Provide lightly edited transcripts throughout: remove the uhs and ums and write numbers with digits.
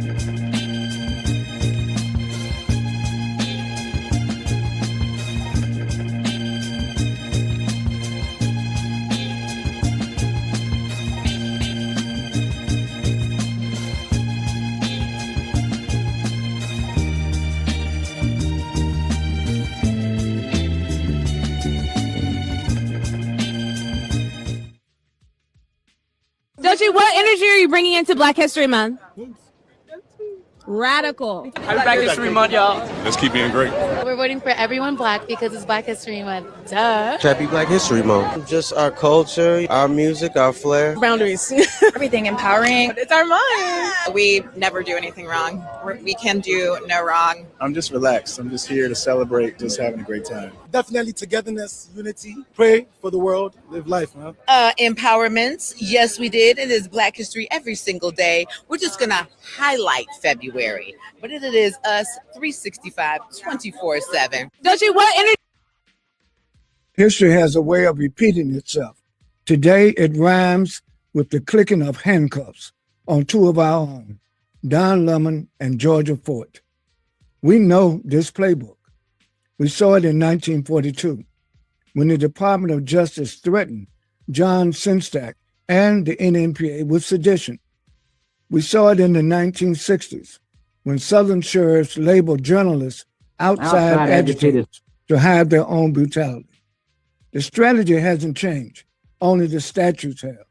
Doji, what energy are you bringing into Black History Month? Radical. Happy Black History Month, y'all. Let's keep being great. We're voting for everyone Black because it's Black History Month. Duh. Happy Black History Month. Just our culture, our music, our flair. Boundaries. Everything empowering. It's our month. We never do anything wrong. We can do no wrong. I'm just relaxed. I'm just here to celebrate, just having a great time. Definitely togetherness, unity. Pray for the world. Live life, man. Empowerment. Yes, we did. It is Black History every single day. We're just going to highlight February. But it is us 365, 24/7. Doji, what energy? History has a way of repeating itself. Today, it rhymes with the clicking of handcuffs on two of our own, Don Lemon and Georgia Fort. We know this playbook. We saw it in 1942 when the Department of Justice threatened John Sinstack and the NNPA with sedition. We saw it in the 1960s when Southern sheriffs labeled journalists outside agitators to hide their own brutality. The strategy hasn't changed, only the statutes have.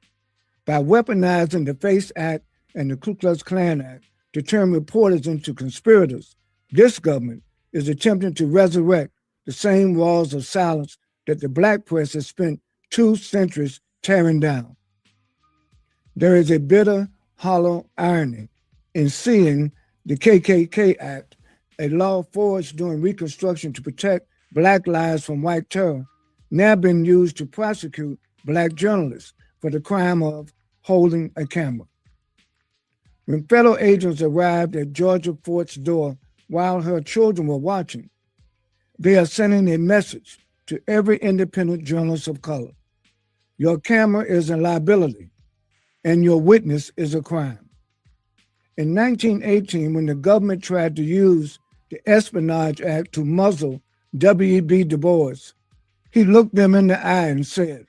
By weaponizing the FACE Act and the Ku Klux Klan Act to turn reporters into conspirators, this government is attempting to resurrect the same walls of silence that the Black press has spent 2 centuries tearing down. There is a bitter, hollow irony in seeing the KKK Act, a law forged during Reconstruction to protect Black lives from white terror, now been used to prosecute Black journalists for the crime of holding a camera. When federal agents arrived at Georgia Fort's door while her children were watching, they are sending a message to every independent journalist of color. Your camera is a liability, and your witness is a crime. In 1918, when the government tried to use the Espionage Act to muzzle W.E.B. Du Bois, he looked them in the eye and said,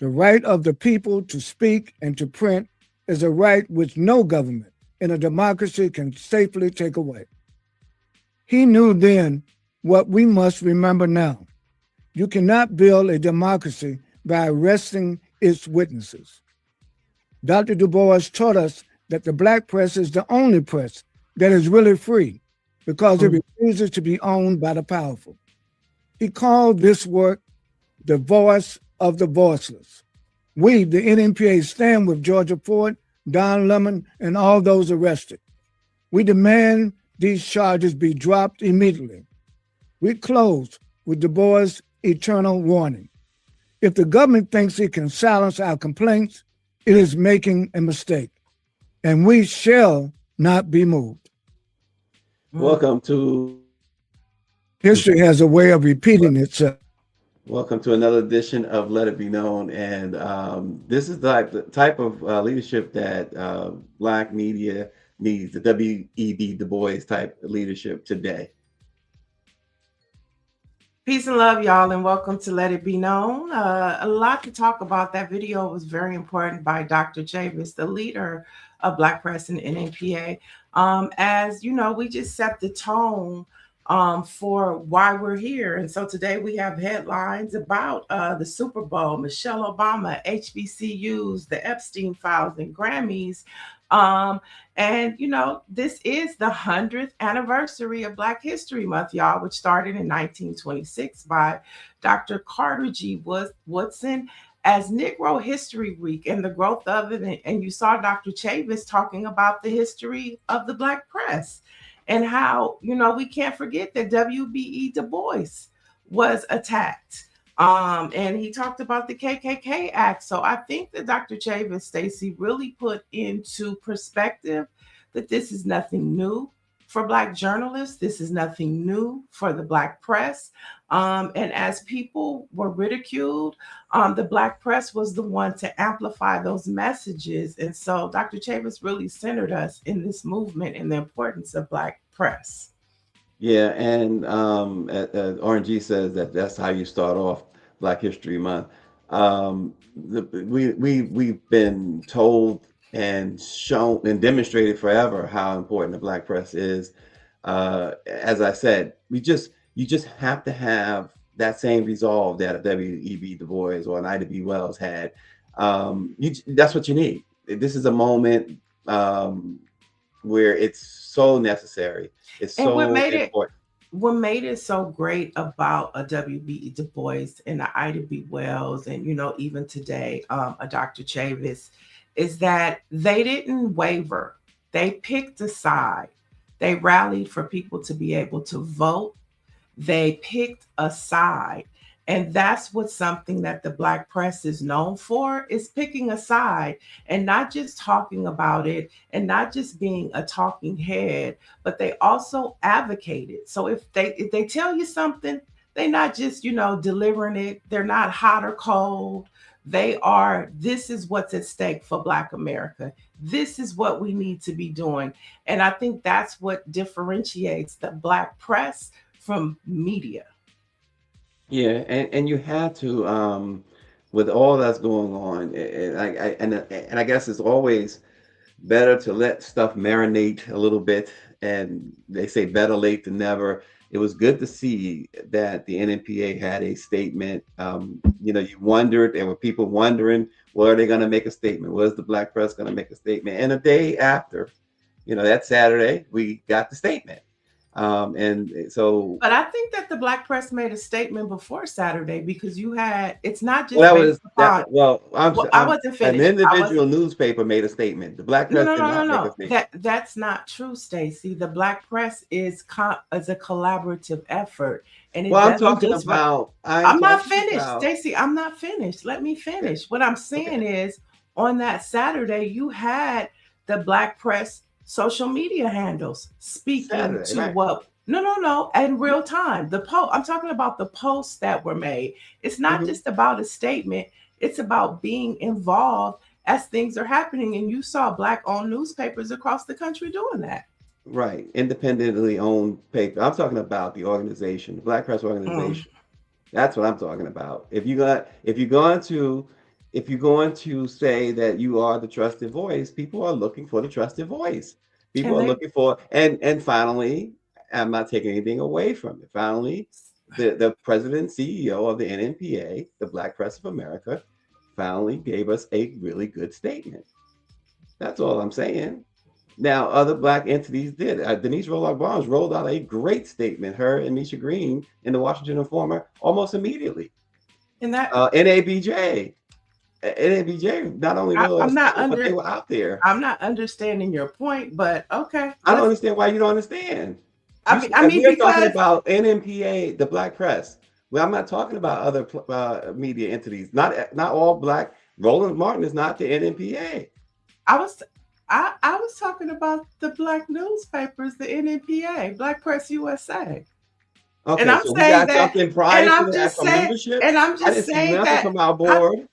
"The right of the people to speak and to print is a right which no government in a democracy can safely take away." He knew then what we must remember now. You cannot build a democracy by arresting its witnesses. Dr. Du Bois taught us that the Black press is the only press that is really free because it refuses to be owned by the powerful. He called this work the voice of the voiceless. We, the NNPA, stand with Georgia Fort, Don Lemon, and all those arrested. We demand these charges be dropped immediately. We close with Du Bois' eternal warning. If the government thinks it can silence our complaints, it is making a mistake, and we shall not be moved. Welcome to History has a way of repeating itself. Welcome to another edition of Let It Be Known, and this is the type of leadership that Black media needs, the W.E.B. Du Bois type leadership today. Peace and love, y'all, and welcome to Let It Be Known. A lot to talk about. That video was very important by Dr. Chavis, the leader of Black Press and NNPA. As you know, we just set the tone for why we're here. And so today we have headlines about the Super Bowl, Michelle Obama, HBCUs, the Epstein files, and Grammys. And, you know, this is the 100th anniversary of Black History Month, y'all, which started in 1926 by Dr. Carter G. Woodson as Negro History Week and the growth of it. And you saw Dr. Chavis talking about the history of the Black press and how, you know, we can't forget that W.B.E. Du Bois was attacked. And he talked about the KKK Act. So I think that Dr. Chavis, Stacy, really put into perspective that this is nothing new for Black journalists. This is nothing new for the Black press. And as people were ridiculed, the Black press was the one to amplify those messages. And so Dr. Chavis really centered us in this movement and the importance of Black press. Yeah, and RNG says that that's how you start off Black History Month. We've been told and shown and demonstrated forever how important the Black press is. As I said, you just have to have that same resolve that a W.E.B. Du Bois or an Ida B. Wells had. That's what you need. This is a moment where it's so necessary. It's so important. What made it so great about a W.B. Du Bois and a Ida B. Wells, and even today, a Dr. Chavis, is that they didn't waver. They picked a side. They rallied for people to be able to vote. They picked a side. And that's what something that the Black press is known for, is picking a side and not just talking about it and not just being a talking head, but they also advocate it. So if they tell you something, they're not just, delivering it. They're not hot or cold. This is what's at stake for Black America. This is what we need to be doing. And I think that's what differentiates the Black press from media. Yeah, and you have to, with all that's going on, and I guess it's always better to let stuff marinate a little bit. And they say better late than never. It was good to see that the NMPA had a statement. You wondered, there were people wondering, well, are they going to make a statement? Was the Black press going to make a statement? And a day after, that Saturday, we got the statement. And so, but I think that the Black press made a statement before Saturday, because it's not just I wasn't finished. An individual newspaper made a statement. The Black press did not make a statement. That's not true, Stacy. The Black press is a collaborative effort, and I'm talking about. I'm not finished, Stacy. I'm not finished. Let me finish. Okay. What I'm saying is, on that Saturday, you had the Black press social media handles speaking Saturday, to right. What no in real time. I'm talking about the posts that were made. It's not just about a statement, it's about being involved as things are happening. And you saw Black owned newspapers across the country doing that. Right. Independently owned paper. I'm talking about the organization, the Black press organization. That's what I'm talking about. If you're going to say that you are the trusted voice, people are looking for the trusted voice. People are looking for, and finally, I'm not taking anything away from it. Finally, the president and CEO of the NMPA, the Black Press of America, finally gave us a really good statement. That's all I'm saying. Now, other Black entities did. Denise Roloff Barnes rolled out a great statement, her and Misha Green in the Washington Informer, almost immediately. And that NABJ not only but they were out there. I'm not understanding your point, but okay. I don't understand why you don't understand. We're talking about NMPA, the Black press. Well, I'm not talking about other media entities. Not all Black. Roland Martin is not the NMPA. I was talking about the Black newspapers, the NMPA, BlackPressUSA. Okay, and I'm so saying we got something prior to that from leadership. And I'm just saying that from our board.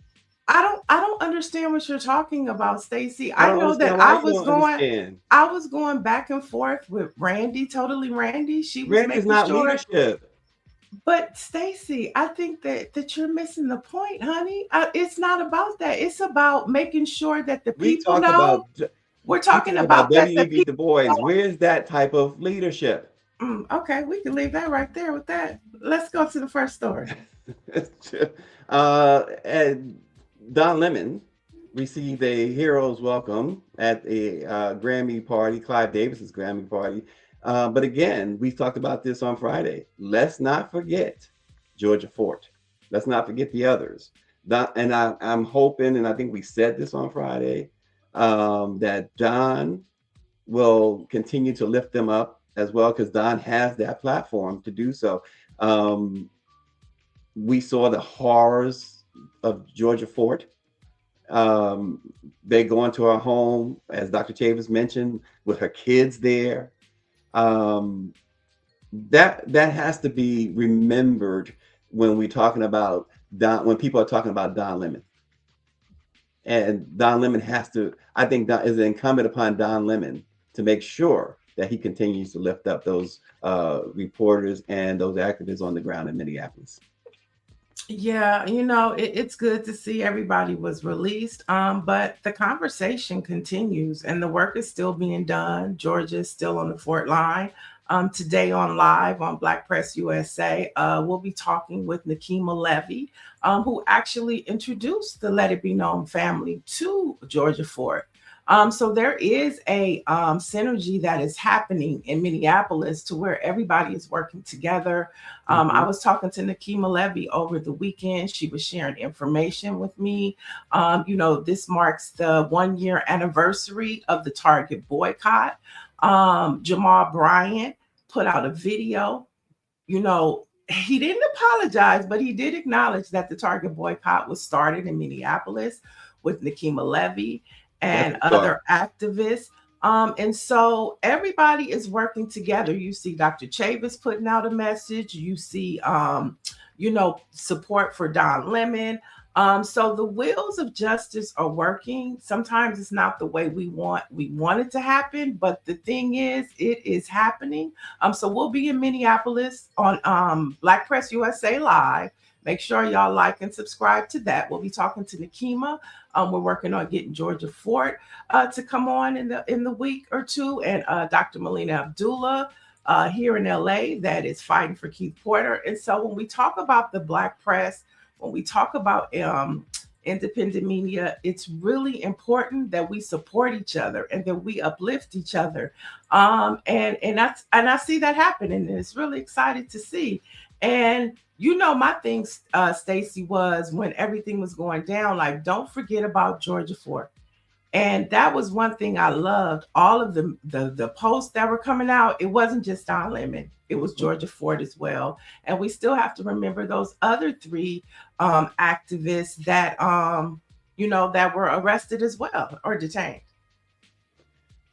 I don't understand what you're talking about, Stacy. I know that I was going back and forth with Randy, totally Randy. She was Randy's not leadership. But Stacy, I think that you're missing the point, honey. It's not about that. It's about making sure that the people know. We're talking about W.E.B. Du Bois. Where's that type of leadership? Okay, we can leave that right there with that. Let's go to the first story. And Don Lemon received a hero's welcome at a Grammy party, Clive Davis's Grammy party. But again, we talked about this on Friday. Let's not forget Georgia Fort. Let's not forget the others. I'm hoping, and I think we said this on Friday, that Don will continue to lift them up as well, because Don has that platform to do so. We saw the horrors of Georgia Fort. They go into her home, as Dr. Chavis mentioned, with her kids there. that has to be remembered when we're talking about when people are talking about Don Lemon. And Don Lemon has to, I think, is incumbent upon Don Lemon to make sure that he continues to lift up those reporters and those activists on the ground in Minneapolis. Yeah, it's good to see everybody was released, but the conversation continues and the work is still being done. Georgia is still on the front line. Today on live on Black Press USA, we'll be talking with Nikema Levy, who actually introduced the Let It Be Known family to Georgia Fort. So there is a synergy that is happening in Minneapolis to where everybody is working together. I was talking to Nikema Levy over the weekend. She was sharing information with me. This marks the 1-year anniversary of the Target boycott. Jamal Bryant put out a video. He didn't apologize, but he did acknowledge that the Target boycott was started in Minneapolis with Nikema Levy and other activists. And so everybody is working together. You see Dr. Chavis putting out a message. You see, support for Don Lemon. So the wheels of justice are working. Sometimes it's not the way we want it to happen, but the thing is, it is happening. So we'll be in Minneapolis on Black Press USA Live. Make sure y'all like and subscribe to that. We'll be talking to Nikema. We're working on getting Georgia Fort to come on in the week or two, and Dr. Melina Abdullah here in LA that is fighting for Keith Porter. And so when we talk about the Black press, when we talk about independent media, it's really important that we support each other and that we uplift each other. And I see that happening, and it's really exciting to see. And my thing, Stacy, was when everything was going down, like, don't forget about Georgia Fort. And that was one thing I loved. All of the posts that were coming out, it wasn't just Don Lemon. It was Georgia Fort as well. And we still have to remember those other 3 activists that, that were arrested as well or detained.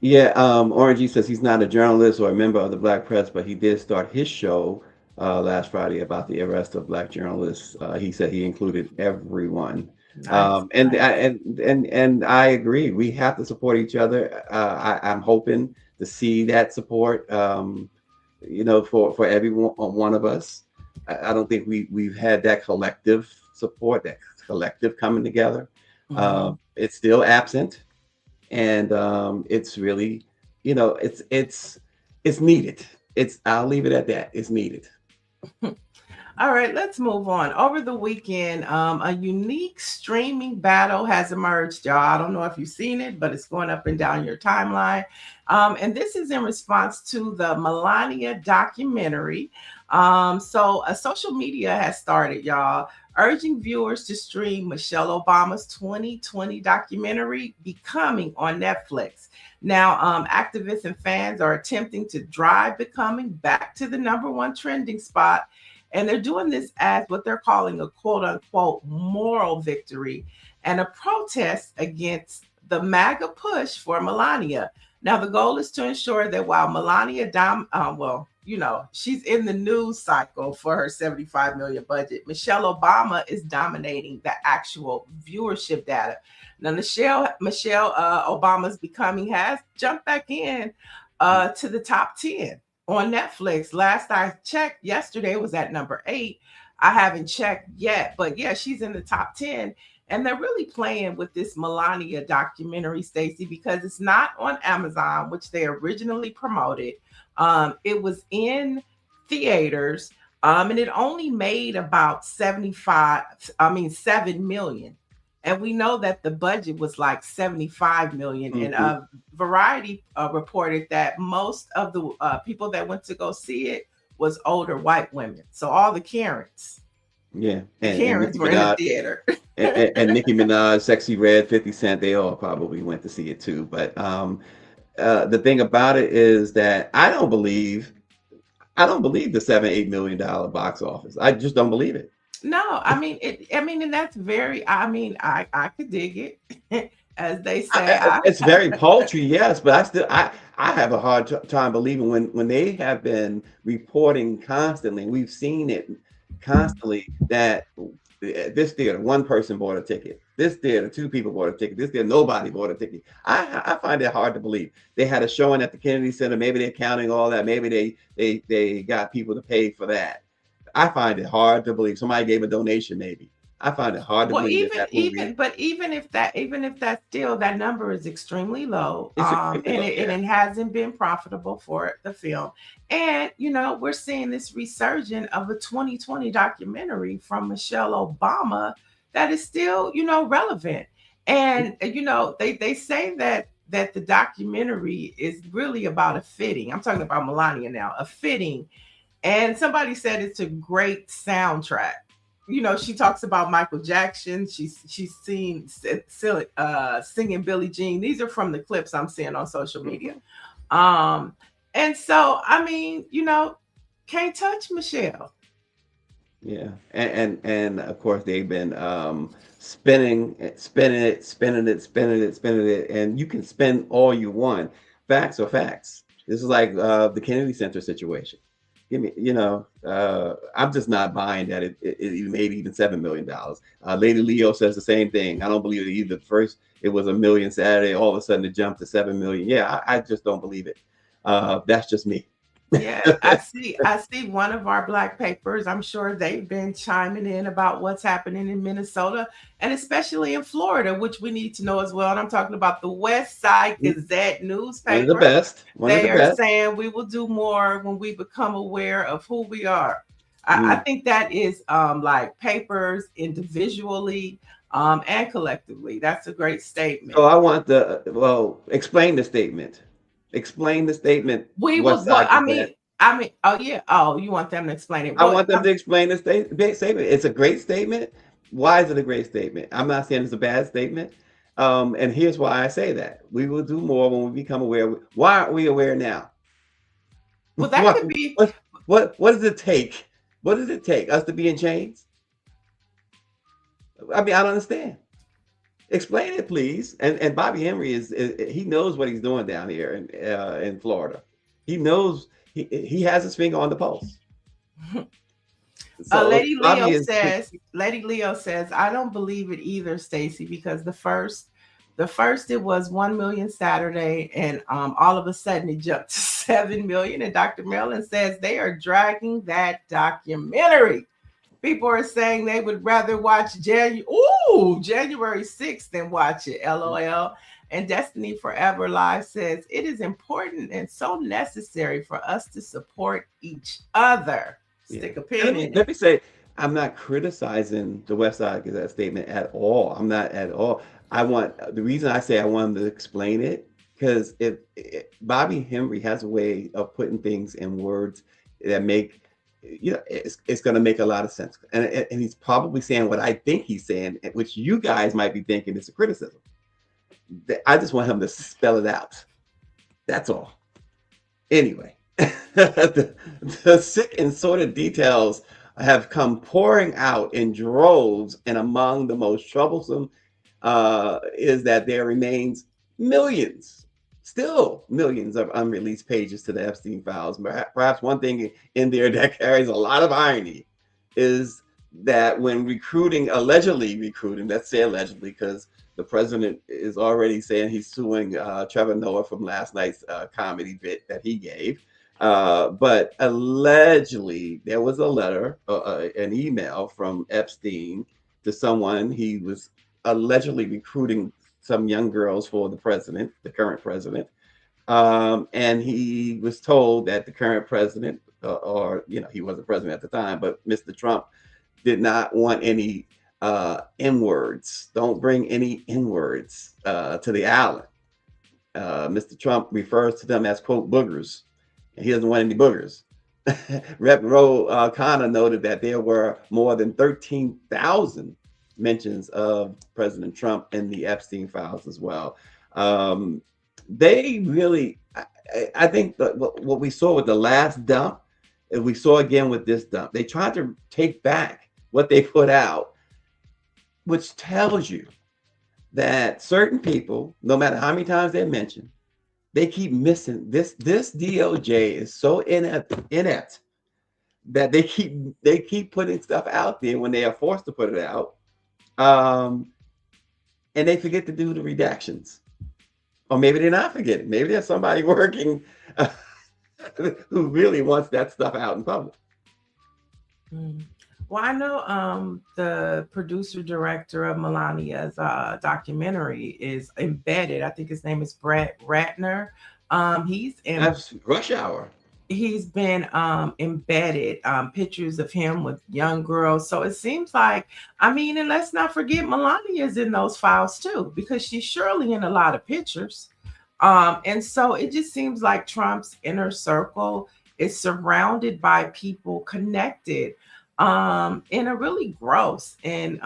Yeah, Orange says he's not a journalist or a member of the Black Press, but he did start his show last Friday about the arrest of Black journalists. He said he included everyone. Nice. And I agree. We have to support each other. I'm hoping to see that support, for every one of us. I don't think we've had that collective support, that collective coming together. It's still absent, and it's really, it's needed. I'll leave it at that. It's needed. All right, let's move on. Over the weekend, a unique streaming battle has emerged, y'all. I don't know if you've seen it, but it's going up and down your timeline. And this is in response to the Melania documentary. So a social media has started, y'all, urging viewers to stream Michelle Obama's 2020 documentary, Becoming, on Netflix. Now, activists and fans are attempting to drive Becoming back to the #1 trending spot. And they're doing this as what they're calling a quote unquote moral victory and a protest against the MAGA push for Melania. Now, the goal is to ensure that while Melania, she's in the news cycle for her $75 million budget, Michelle Obama is dominating the actual viewership data. Now, Michelle Obama's Becoming has jumped back in to the top 10 on Netflix. Last I checked yesterday, it was at number 8. I haven't checked yet, but yeah, she's in the top 10. And they're really playing with this Melania documentary, Stacy, because it's not on Amazon, which they originally promoted. It was in theaters, and it only made about 7 million. And we know that the budget was like 75 million. Mm-hmm. And Variety reported that most of the people that went to go see it was older white women. So all the Karens. Yeah. And Karens were in the theater. and Nicki Minaj, Sexy Red, 50 Cent, they all probably went to see it too. But the thing about it is that I don't believe the $7-8 million box office. I just don't believe it. No, I mean it. I mean, and that's very. I mean, I could dig it, as they say. It's very paltry, yes, but I have a hard time believing when they have been reporting constantly. We've seen it constantly that this theater, one person bought a ticket. This theater, two people bought a ticket. This theater, nobody bought a ticket. I find it hard to believe. They had a showing at the Kennedy Center. Maybe they're counting all that. Maybe they got people to pay for that. I find it hard to believe. Somebody gave a donation, maybe. I find it hard to Well, believe that movie. even if that's still, that number is extremely low, It's extremely low, yeah. and it hasn't been profitable for the film. And we're seeing this resurgence of a 2020 documentary from Michelle Obama that is still relevant. And they say that the documentary is really about a fitting. I'm talking about Melania now, a fitting. And somebody said it's a great soundtrack. She talks about Michael Jackson. She's seen singing Billie Jean. These are from the clips I'm seeing on social media. And so, I mean, can't touch Michelle. Yeah, and of course they've been spinning it, and you can spin all you want. Facts are facts. This is like the Kennedy Center situation. Give me, I'm just not buying that it made even $7 million. Lady Leo says the same thing. I don't believe it either. First, it was $1 million Saturday. All of a sudden, it jumped to $7 million. Yeah, I just don't believe it. That's just me. Yeah, I see one of our Black papers. I'm sure they've been chiming in about what's happening in Minnesota and especially in Florida, which we need to know as well. And I'm talking about the West Side Gazette newspaper. One of the best. They are saying we will do more when we become aware of who we are. I think that is like papers individually and collectively. That's a great statement. So I want explain the statement. Explain the statement. We will. I mean. Oh yeah. Oh, you want them to explain it? I want them to explain the statement. It's a great statement. Why is it a great statement? I'm not saying it's a bad statement. And here's why I say that. We will do more when we become aware. Why aren't we aware now? Well, that could be. What does it take? What does it take? Us to be in chains? I mean, I don't understand. Explain it, please. And Bobby Henry he knows what he's doing down here in Florida. He knows he has his finger on the pulse. So Lady Leo says, I don't believe it either, Stacy, because the first it was 1 million Saturday, and all of a sudden it jumped to 7 million. And Dr. Maryland says they are dragging that documentary. People are saying they would rather watch January 6th than watch it. LOL. And Destiny Forever Live says it is important and so necessary for us to support each other. Stick a pin in it. Let me say, I'm not criticizing the West Side Gazette statement at all. I'm not at all. The reason I say I want them to explain it, because if Bobby Henry has a way of putting things in words that make, it's going to make a lot of sense. And he's probably saying what I think he's saying, which you guys might be thinking is a criticism. I just want him to spell it out. That's all. Anyway, the sick and sordid details have come pouring out in droves, and among the most troublesome is that there remains still millions of unreleased pages to the Epstein files. Perhaps one thing in there that carries a lot of irony is that when allegedly recruiting, let's say allegedly, because the president is already saying he's suing Trevor Noah from last night's comedy bit that he gave. But allegedly, there was a letter, an email from Epstein to someone. He was allegedly recruiting some young girls for the president, the current president. And he was told that the current president, he wasn't president at the time, but Mr. Trump did not want any N-words. Don't bring any N-words to the island. Mr. Trump refers to them as, quote, boogers. And he doesn't want any boogers. Rep. Ro Khanna noted that there were more than 13,000 mentions of President Trump in the Epstein files as well. They really, I think what we saw with the last dump, we saw again with this dump. They tried to take back what they put out, which tells you that certain people, no matter how many times they're mentioned, they keep missing this. This DOJ is so inept that they keep putting stuff out there when they are forced to put it out, and they forget to do the redactions, or maybe they're not forgetting. Maybe there's somebody working who really wants that stuff out in public. Well, I know the producer director of Melania's documentary is embedded. I think his name is Brett Ratner. That's Rush Hour. He's been embedded pictures of him with young girls. So it seems like, I mean, and let's not forget Melania's in those files too, because she's surely in a lot of pictures. And so it just seems like Trump's inner circle is surrounded by people connected in a really gross and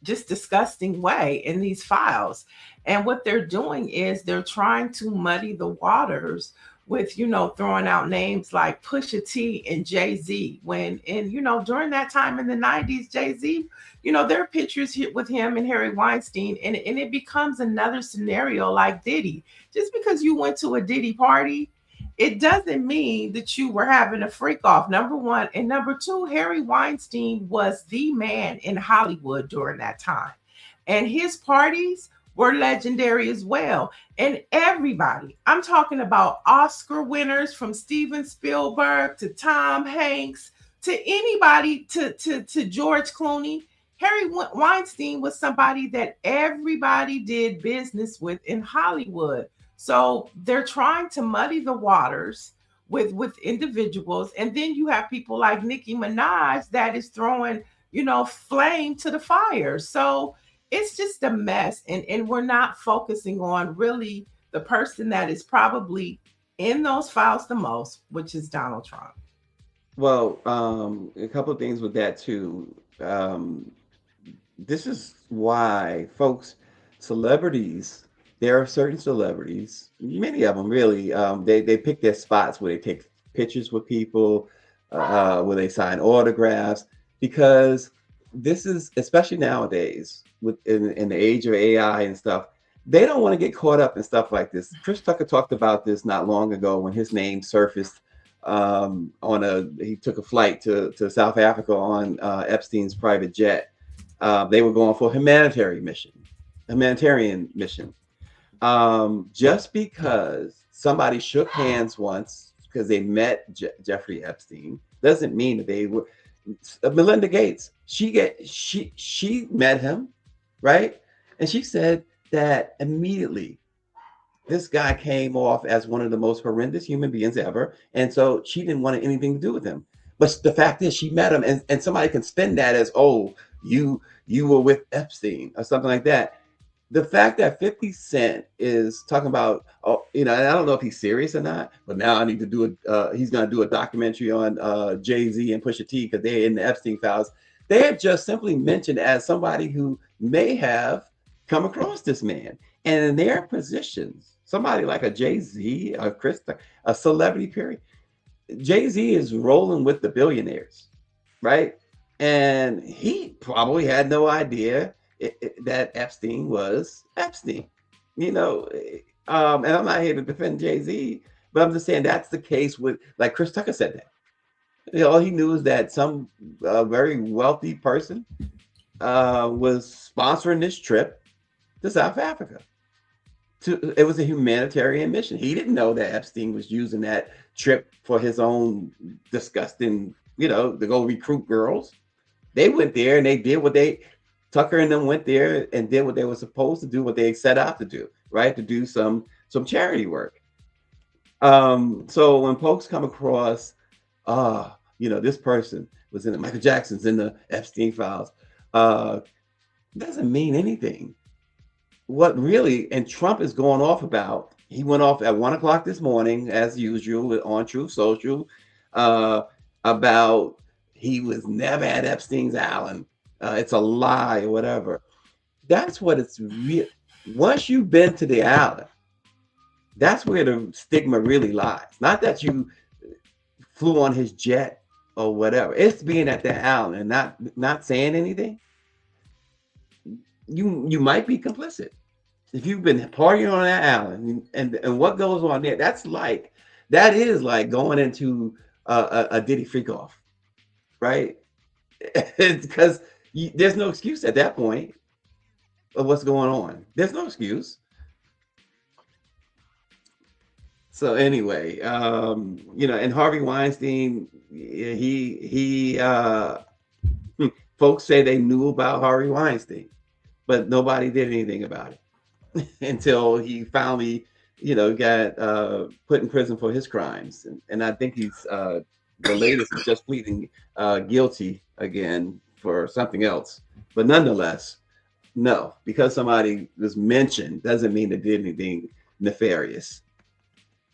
just disgusting way in these files. And what they're doing is they're trying to muddy the waters with, throwing out names like Pusha T and Jay-Z, during that time in the 90s, Jay-Z, there are pictures with him and Harry Weinstein, and it becomes another scenario like Diddy. Just because you went to a Diddy party, it doesn't mean that you were having a freak off, number one. And number two, Harry Weinstein was the man in Hollywood during that time. And his parties were legendary as well. And everybody, I'm talking about Oscar winners from Steven Spielberg to Tom Hanks to anybody to George Clooney. Harry Weinstein was somebody that everybody did business with in Hollywood. So they're trying to muddy the waters with individuals. And then you have people like Nicki Minaj that is throwing, flame to the fire. So it's just a mess. And we're not focusing on really the person that is probably in those files the most, which is Donald Trump. Well, a couple of things with that too. This is why celebrities, there are certain celebrities, many of them really, they pick their spots where they take pictures with people, where they sign autographs, because this is, especially nowadays, in the age of AI and stuff, they don't want to get caught up in stuff like this. Chris Tucker talked about this not long ago when his name surfaced he took a flight to South Africa on Epstein's private jet. They were going for a humanitarian mission. Just because somebody shook hands once because they met Jeffrey Epstein doesn't mean that they were. Melinda Gates, she met him, right? And she said that immediately this guy came off as one of the most horrendous human beings ever, and so she didn't want anything to do with him. But the fact is, she met him, and somebody can spin that as, oh, you were with Epstein or something like that. The fact that 50 Cent is talking about, and I don't know if he's serious or not, but now I need to do he's going to do a documentary on Jay-Z and Pusha T because they're in the Epstein files. They have just simply mentioned as somebody who may have come across this man. And in their positions, somebody like a Jay-Z, a celebrity period, Jay-Z is rolling with the billionaires, right? And he probably had no idea that Epstein was Epstein, and I'm not here to defend Jay-Z, but I'm just saying that's the case with, like Chris Tucker said that. All he knew is that some very wealthy person was sponsoring this trip to South Africa. It was a humanitarian mission. He didn't know that Epstein was using that trip for his own disgusting, to go recruit girls. They went there and they did Tucker and them went there and did what they were supposed to do, what they set out to do, right? To do some charity work. So when folks come across, this person was in Michael Jackson's in the Epstein files, doesn't mean anything. What really, and Trump is going off about, he went off at 1 o'clock this morning, as usual, on Truth Social, about he was never at Epstein's Island. It's a lie or whatever. That's what it's real. Once you've been to the island, that's where the stigma really lies. Not that you flew on his jet or whatever. It's being at that island and not saying anything. You might be complicit if you've been partying on that island and what goes on there. That is like going into a Diddy freak off, right? It's because there's no excuse at that point of what's going on. There's no excuse. So anyway, and Harvey Weinstein, he folks say they knew about Harvey Weinstein, but nobody did anything about it until he finally, got put in prison for his crimes. And I think he's the latest is just pleading guilty again for something else. But nonetheless, no, because somebody was mentioned doesn't mean they did anything nefarious.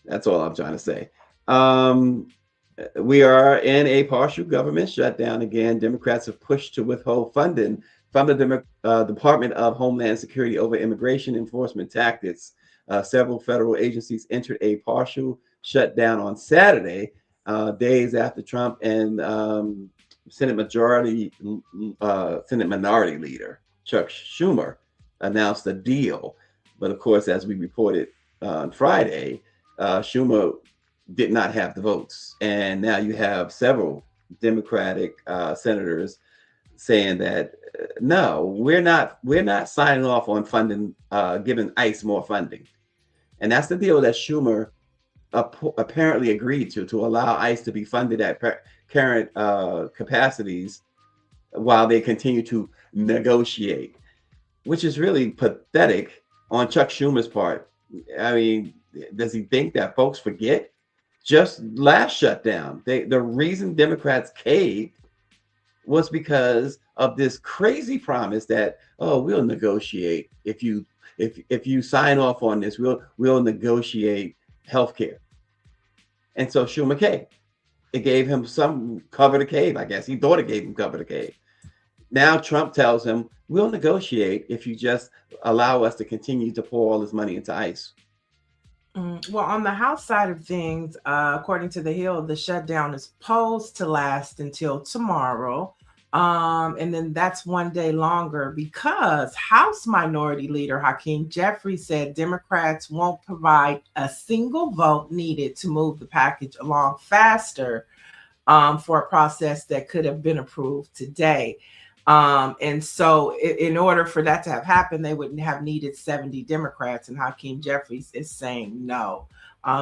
That's all I'm trying to say. We are in a partial government shutdown again. Democrats have pushed to withhold funding from the Department of Homeland Security over immigration enforcement tactics. Several federal agencies entered a partial shutdown on Saturday, days after Trump and Senate Minority Leader Chuck Schumer announced a deal. But of course, as we reported on Friday, Schumer did not have the votes, and now you have several Democratic senators saying that no, we're not signing off on funding, giving ICE more funding, and that's the deal that Schumer apparently agreed to allow ICE to be funded at current capacities while they continue to negotiate, which is really pathetic on Chuck Schumer's part. I mean, does he think that folks forget? Just last shutdown, the reason Democrats caved was because of this crazy promise that, oh, we'll negotiate if you sign off on this, we'll negotiate healthcare. And so Schumer caved. It gave him some cover to cave, I guess. He thought it gave him cover to cave. Now Trump tells him, we'll negotiate if you just allow us to continue to pour all this money into ICE. Well, on the House side of things, according to the Hill, the shutdown is supposed to last until tomorrow. And then that's one day longer because House Minority Leader Hakeem Jeffries said Democrats won't provide a single vote needed to move the package along faster for a process that could have been approved today. And so in order for that to have happened, they wouldn't have needed 70 Democrats, and Hakeem Jeffries is saying no.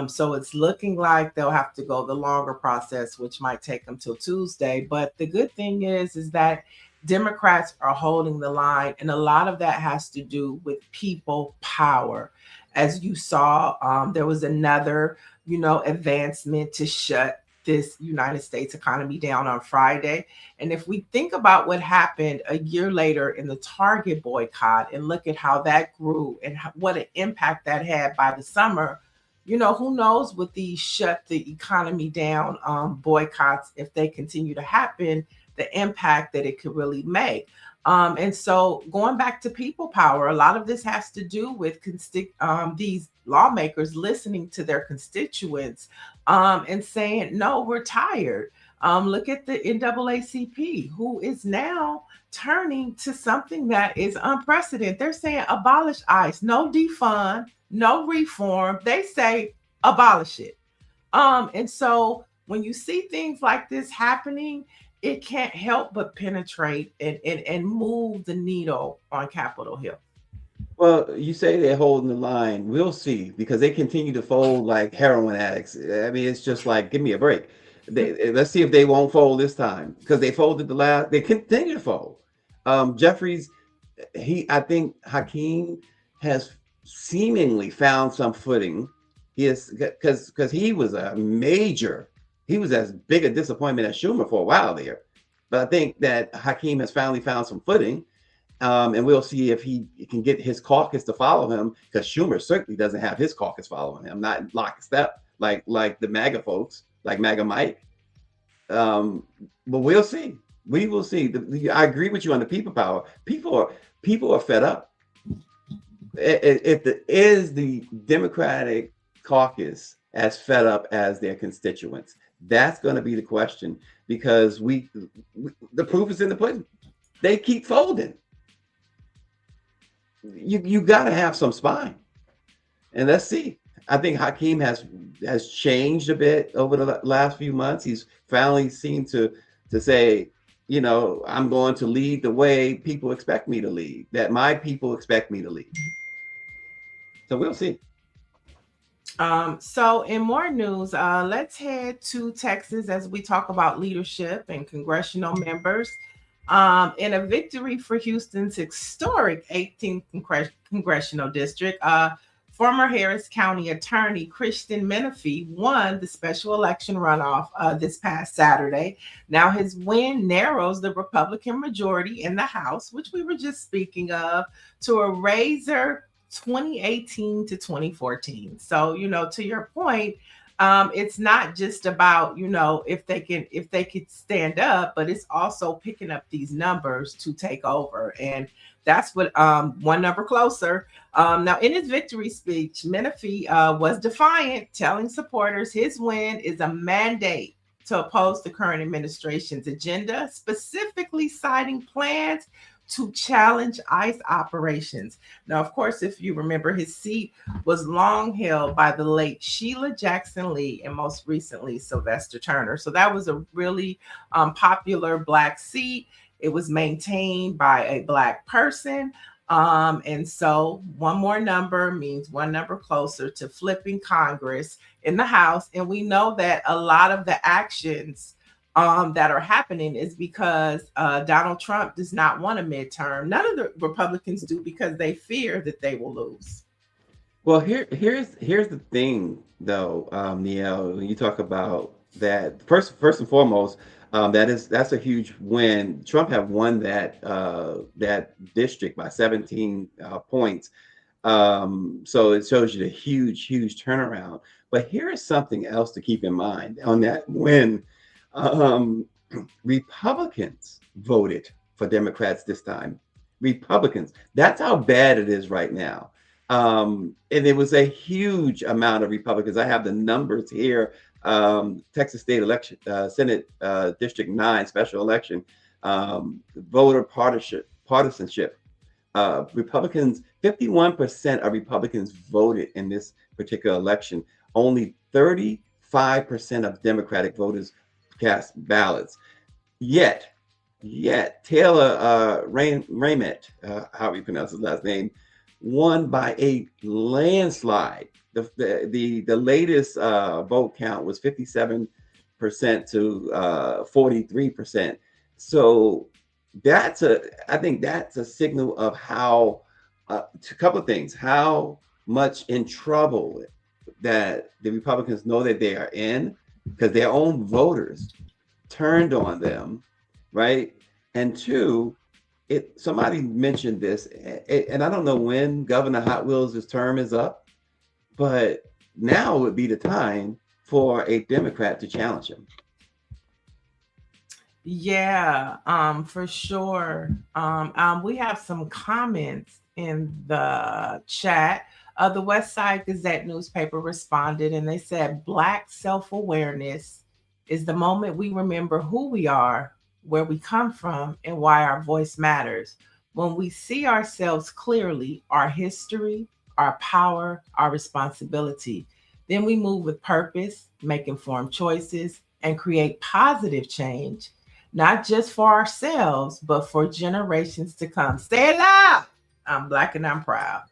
So it's looking like they'll have to go the longer process, which might take them till Tuesday. But the good thing is that Democrats are holding the line, and a lot of that has to do with people power. As you saw, there was another, advancement to shut this United States economy down on Friday. And if we think about what happened a year later in the Target boycott and look at how that grew and what an impact that had by the summer, who knows with these shut the economy down boycotts, if they continue to happen, the impact that it could really make. And so going back to people power, a lot of this has to do with these lawmakers listening to their constituents and saying, no, we're tired. Look at the NAACP, who is now turning to something that is unprecedented. They're saying abolish ICE, no defund, no reform. They say abolish it. And so when you see things like this happening, it can't help but penetrate and move the needle on Capitol Hill. Well, you say they're holding the line. We'll see, because they continue to fold like heroin addicts. I mean, it's just like, give me a break. Let's see if they won't fold this time, because they folded the last. They continue to fold. Jeffries, I think Hakeem has seemingly found some footing. He is, because he was as big a disappointment as Schumer for a while there. But I think that Hakeem has finally found some footing. And we'll see if he can get his caucus to follow him, because Schumer certainly doesn't have his caucus following him, not lockstep like the MAGA folks, like MAGA Mike. But we'll see. We will see. I agree with you on the people power. People are fed up. Is the Democratic caucus as fed up as their constituents? That's going to be the question, because the proof is in the pudding. They keep folding. You got to have some spine, and let's see. I think Hakeem has changed a bit over the last few months. He's finally seemed to say, you know, I'm going to lead the way people expect me to lead, that my people expect me to lead. So we'll see. So in more news, let's head to Texas as we talk about leadership and congressional members. In a victory for Houston's historic 18th congressional district, former Harris County Attorney Christian Menifee won the special election runoff this past Saturday. Now his win narrows the Republican majority in the House, which we were just speaking of, to a razor 2018 to 2014. So, you know, to your point, it's not just about, you know, if they could stand up, but it's also picking up these numbers to take over. And that's what one number closer. Now, in his victory speech, Menifee was defiant, telling supporters his win is a mandate to oppose the current administration's agenda, specifically citing plans to challenge ICE operations. Now, of course, if you remember, his seat was long held by the late Sheila Jackson Lee and most recently Sylvester Turner. So that was a really popular Black seat. It was maintained by a Black person. And so one more number means one number closer to flipping Congress in the House. And we know that a lot of the actions that are happening is because Donald Trump does not want a midterm. None of the Republicans do, because they fear that they will lose. Well, here's the thing, though, Niele. When you talk about that, first and foremost, that's a huge win. Trump have won that district by 17 points. So it shows you the huge turnaround. But here is something else to keep in mind on that win. Republicans voted for Democrats this time. Republicans. That's how bad it is right now. And it was a huge amount of Republicans. I have the numbers here. Texas State election, Senate District 9 special election, voter partisanship. Republicans, 51% of Republicans voted in this particular election. Only 35% of Democratic voters cast ballots. Yet Taylor Raymond, how you pronounce his last name, won by a landslide. The latest vote count was 57% to 43%. So I think that's a signal of how a couple of things, how much in trouble that the Republicans know that they are in, because their own voters turned on them, right? And two, somebody mentioned this, and I don't know when Governor Hot Wheels' term is up, but now would be the time for a Democrat to challenge him. Yeah, for sure. We have some comments in the chat. The West Side Gazette newspaper responded, and they said, Black self-awareness is the moment we remember who we are, where we come from, and why our voice matters. When we see ourselves clearly, our history, our power, our responsibility, then we move with purpose, make informed choices, and create positive change, not just for ourselves, but for generations to come. Stay alive. I'm Black and I'm proud.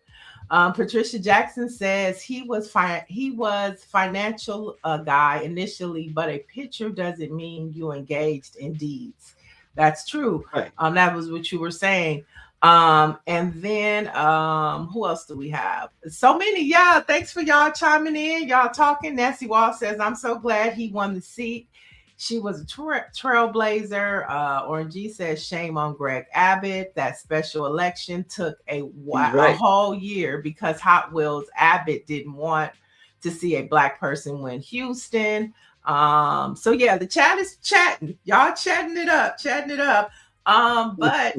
Patricia Jackson says he was financial guy initially, but a picture doesn't mean you engaged in deeds. That's true. Right. That was what you were saying. And then who else do we have? So many. Yeah, thanks for y'all chiming in, y'all talking. Nancy Wall says, I'm so glad he won the seat. She was a trailblazer. Orange G says, shame on Greg Abbott. That special election took a whole year because Hot Wheels Abbott didn't want to see a Black person win Houston. So yeah, the chat is chatting. Y'all chatting it up. But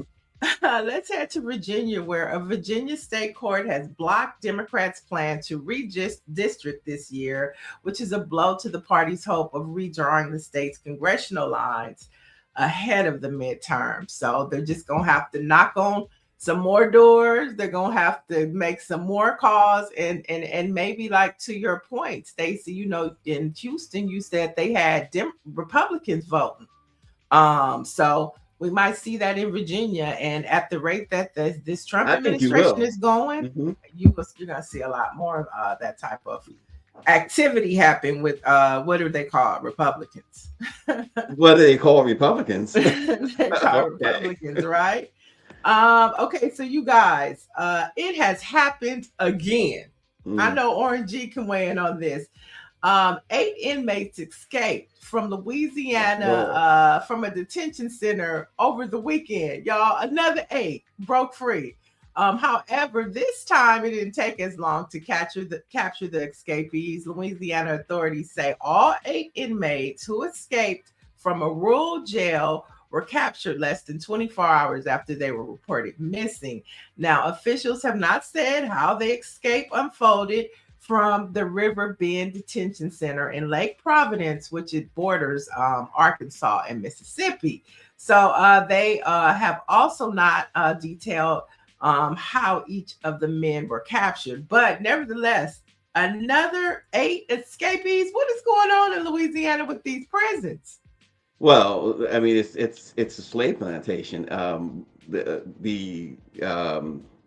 Let's head to Virginia, where a Virginia state court has blocked Democrats' plan to redistrict this year, which is a blow to the party's hope of redrawing the state's congressional lines ahead of the midterm. So they're just going to have to knock on some more doors. They're going to have to make some more calls. And maybe, like, to your point, Stacy, you know, in Houston, you said they had Republicans voting. So we might see that in Virginia, and at the rate that this Trump administration is going, you're going to see a lot more of that type of activity happen with what do they call Republicans? What do they call Republicans? They call Republicans, right? Okay, so you guys, it has happened again. I know Orange G can weigh in on this. 8 inmates escaped from Louisiana from a detention center over the weekend. Y'all, another 8 broke free. However, this time it didn't take as long to capture the escapees. Louisiana authorities say all 8 inmates who escaped from a rural jail were captured less than 24 hours after they were reported missing. Now, officials have not said how the escape unfolded from the River Bend Detention Center in Lake Providence, which it borders Arkansas and Mississippi. So they have also not detailed how each of the men were captured. But nevertheless, another 8 escapees. What is going on in Louisiana with these prisons? Well, I mean, it's a slave plantation. The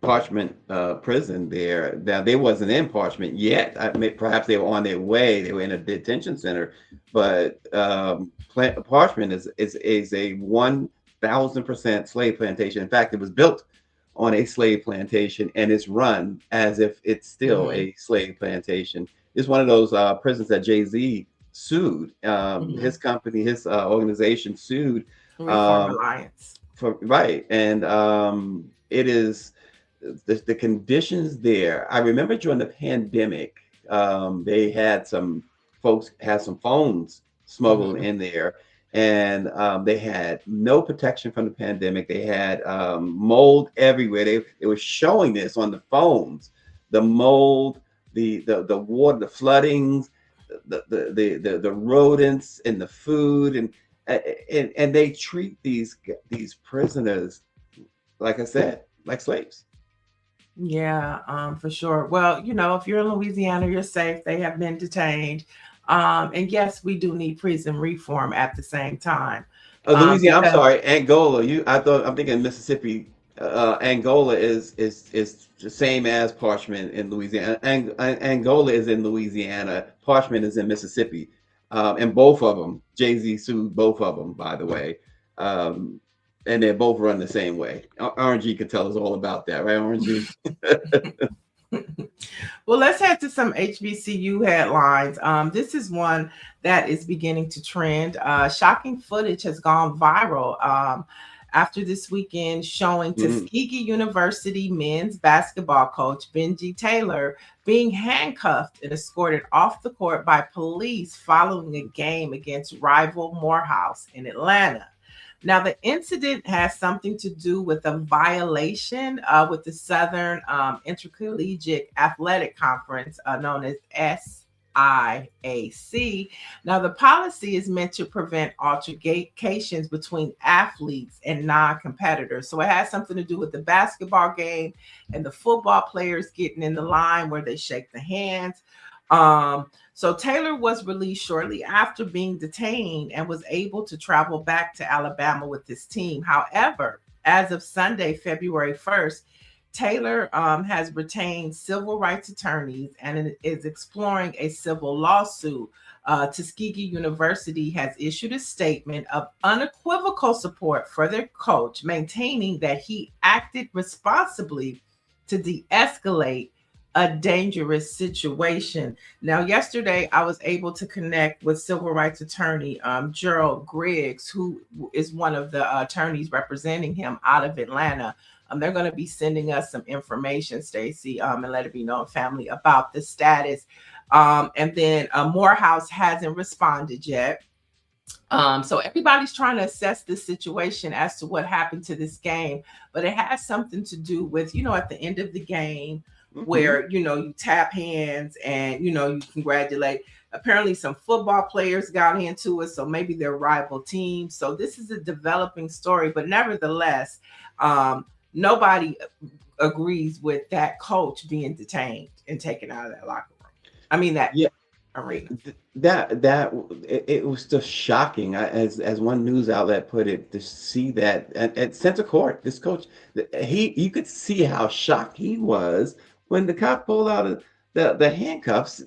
Parchment prison there. Now, they wasn't in Parchment yet. Perhaps they were on their way. They were in a detention center, but Parchment is a 1,000% slave plantation. In fact, it was built on a slave plantation and it's run as if it's still a slave plantation. It's one of those prisons that Jay-Z sued. His company, his organization sued Reform Alliance. And it is the conditions there. I remember during the pandemic, they had some folks had some phones smuggled in there, and they had no protection from the pandemic. They had mold everywhere. They were showing this on the phones, the mold, the water, the floodings, the rodents in the food, and they treat these prisoners, like I said, like slaves. Yeah, for sure. Well, you know, if you're in Louisiana, you're safe. They have been detained. And yes, we do need prison reform at the same time. Louisiana, I'm sorry, Angola. I'm thinking Mississippi. Angola is the same as Parchment in Louisiana. Angola is in Louisiana. Parchment is in Mississippi. And both of them, Jay-Z sued both of them, by the way. And they both run the same way. RNG could tell us all about that, right, RNG? Well, let's head to some HBCU headlines. This is one that is beginning to trend. Shocking footage has gone viral after this weekend showing Tuskegee University men's basketball coach Benji Taylor being handcuffed and escorted off the court by police following a game against rival Morehouse in Atlanta. Now, the incident has something to do with a violation with the Southern Intercollegiate Athletic Conference, known as SIAC. Now, the policy is meant to prevent altercations between athletes and non-competitors. So it has something to do with the basketball game and the football players getting in the line where they shake the hands. So Taylor was released shortly after being detained and was able to travel back to Alabama with his team. However, as of Sunday, February 1st, Taylor has retained civil rights attorneys and is exploring a civil lawsuit. Tuskegee University has issued a statement of unequivocal support for their coach, maintaining that he acted responsibly to de-escalate a dangerous situation. Now, yesterday, I was able to connect with civil rights attorney Gerald Griggs, who is one of the attorneys representing him out of Atlanta. They're going to be sending us some information, Stacy, and let it be known, family, about the status. And then Morehouse hasn't responded yet. So everybody's trying to assess this situation as to what happened to this game, but it has something to do with, at the end of the game where, you tap hands and, you congratulate. Apparently some football players got into it, so maybe they're rival teams. So this is a developing story, but nevertheless, nobody agrees with that coach being detained and taken out of that locker room. I mean, that arena. It was just shocking, as one news outlet put it, to see that at center court, this coach, you could see how shocked he was when the cop pulled out the handcuffs.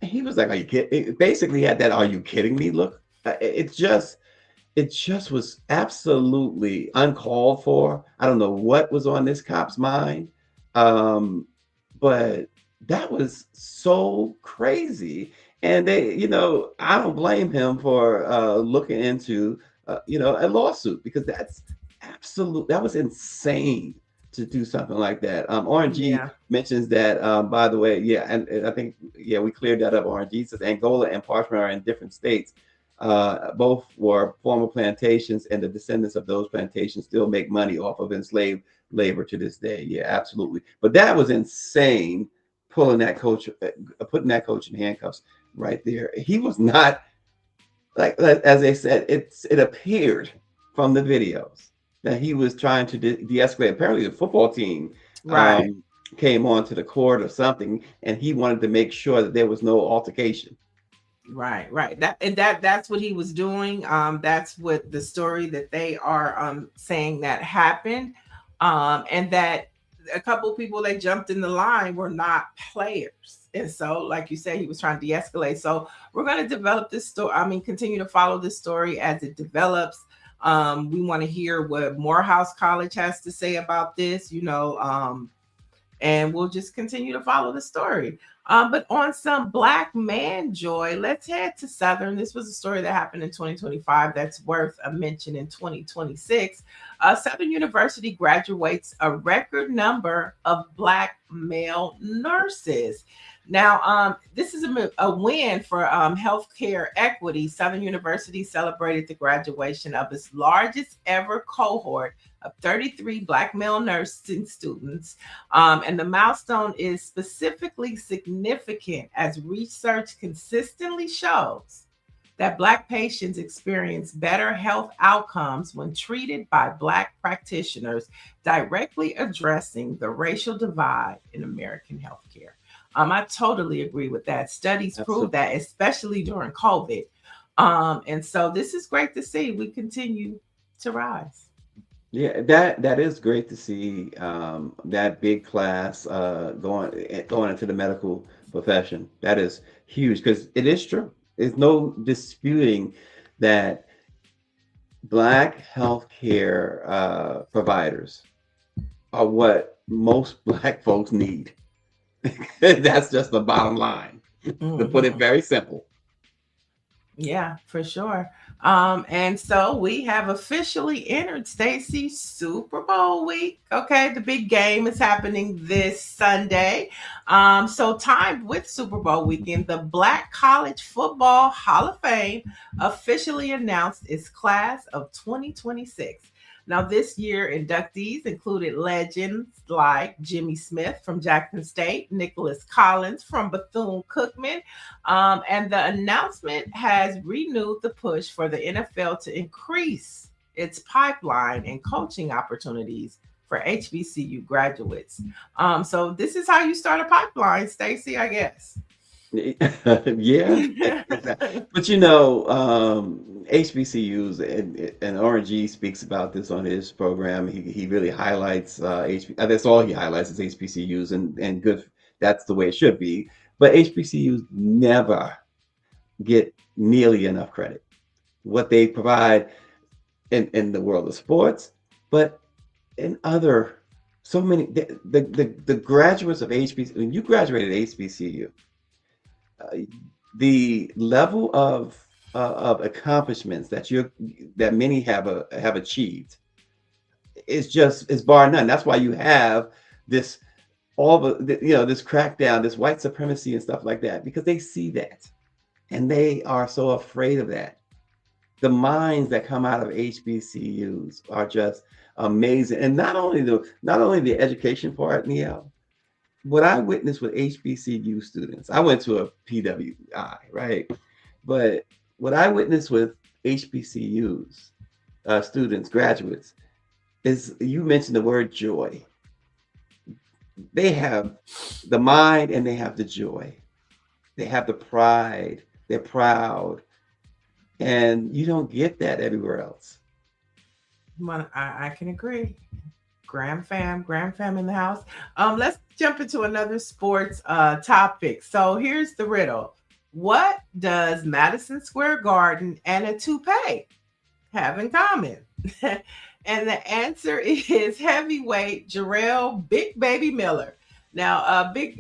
He was like, "Are you kidding?" It basically had that "Are you kidding me?" look. It just was absolutely uncalled for. I don't know what was on this cop's mind, but that was so crazy. And I don't blame him for looking into, a lawsuit, because that was insane to do something like that. RNG mentions that, by the way, and I think, we cleared that up. RNG says Angola and Parchment are in different states. Both were former plantations, and the descendants of those plantations still make money off of enslaved labor to this day. Yeah, absolutely. But that was insane, putting that coach in handcuffs right there. He was not, like as they said, it appeared from the videos that he was trying to de-escalate. Apparently the football team came onto the court or something, and he wanted to make sure that there was no altercation. Right. That's what he was doing. That's what the story that they are saying that happened. And that a couple of people that jumped in the line were not players. And so, like you said, he was trying to de-escalate. So we're going to develop this story. Continue to follow this story as it develops. We want to hear what Morehouse College has to say about this, and we'll just continue to follow the story. But on some Black man joy, let's head to Southern. This was a story that happened in 2025 that's worth a mention in 2026. Southern University graduates a record number of Black male nurses. Now, this is a win for healthcare equity. Southern University celebrated the graduation of its largest ever cohort of 33 Black male nursing students. And the milestone is specifically significant as research consistently shows that Black patients experience better health outcomes when treated by Black practitioners, directly addressing the racial divide in American healthcare. I totally agree with that. Studies prove that, especially during COVID. And so this is great to see. We continue to rise. Yeah, that is great to see, that big class going into the medical profession. That is huge, because it is true. There's no disputing that Black healthcare providers are what most Black folks need. That's just the bottom line, to put it very simple. Yeah, for sure. And so we have officially entered, Stacy, Super Bowl week. Okay, the big game is happening this Sunday. So timed with Super Bowl weekend, the Black College Football Hall of Fame officially announced its class of 2026. Now, this year, inductees included legends like Jimmy Smith from Jackson State, Nicholas Collins from Bethune-Cookman, and the announcement has renewed the push for the NFL to increase its pipeline and coaching opportunities for HBCU graduates. So this is how you start a pipeline, Stacy, I guess. Yeah, but HBCUs, and RNG speaks about this on his program. He really highlights that's all he highlights is HBCUs, and good. That's the way it should be. But HBCUs never get nearly enough credit. What they provide in the world of sports, but in other so many the graduates of HBCU. When you graduated HBCU, the level of accomplishments that many have achieved is bar none. That's why you have this this crackdown, this white supremacy and stuff like that, because they see that and they are so afraid of that. the minds that come out of HBCUs are just amazing. And not only the education part, Niele, what I witnessed with HBCU students, I went to a PWI, right? But what I witnessed with HBCUs, students, graduates, is you mentioned the word joy. They have the mind and they have the joy. They have the pride. They're proud. And you don't get that everywhere else. Well, I can agree. Graham fam in the house. Let's jump into another sports topic. So here's the riddle. What does Madison Square Garden and a toupee have in common? And the answer is heavyweight Jarrell Big Baby Miller. Now, Big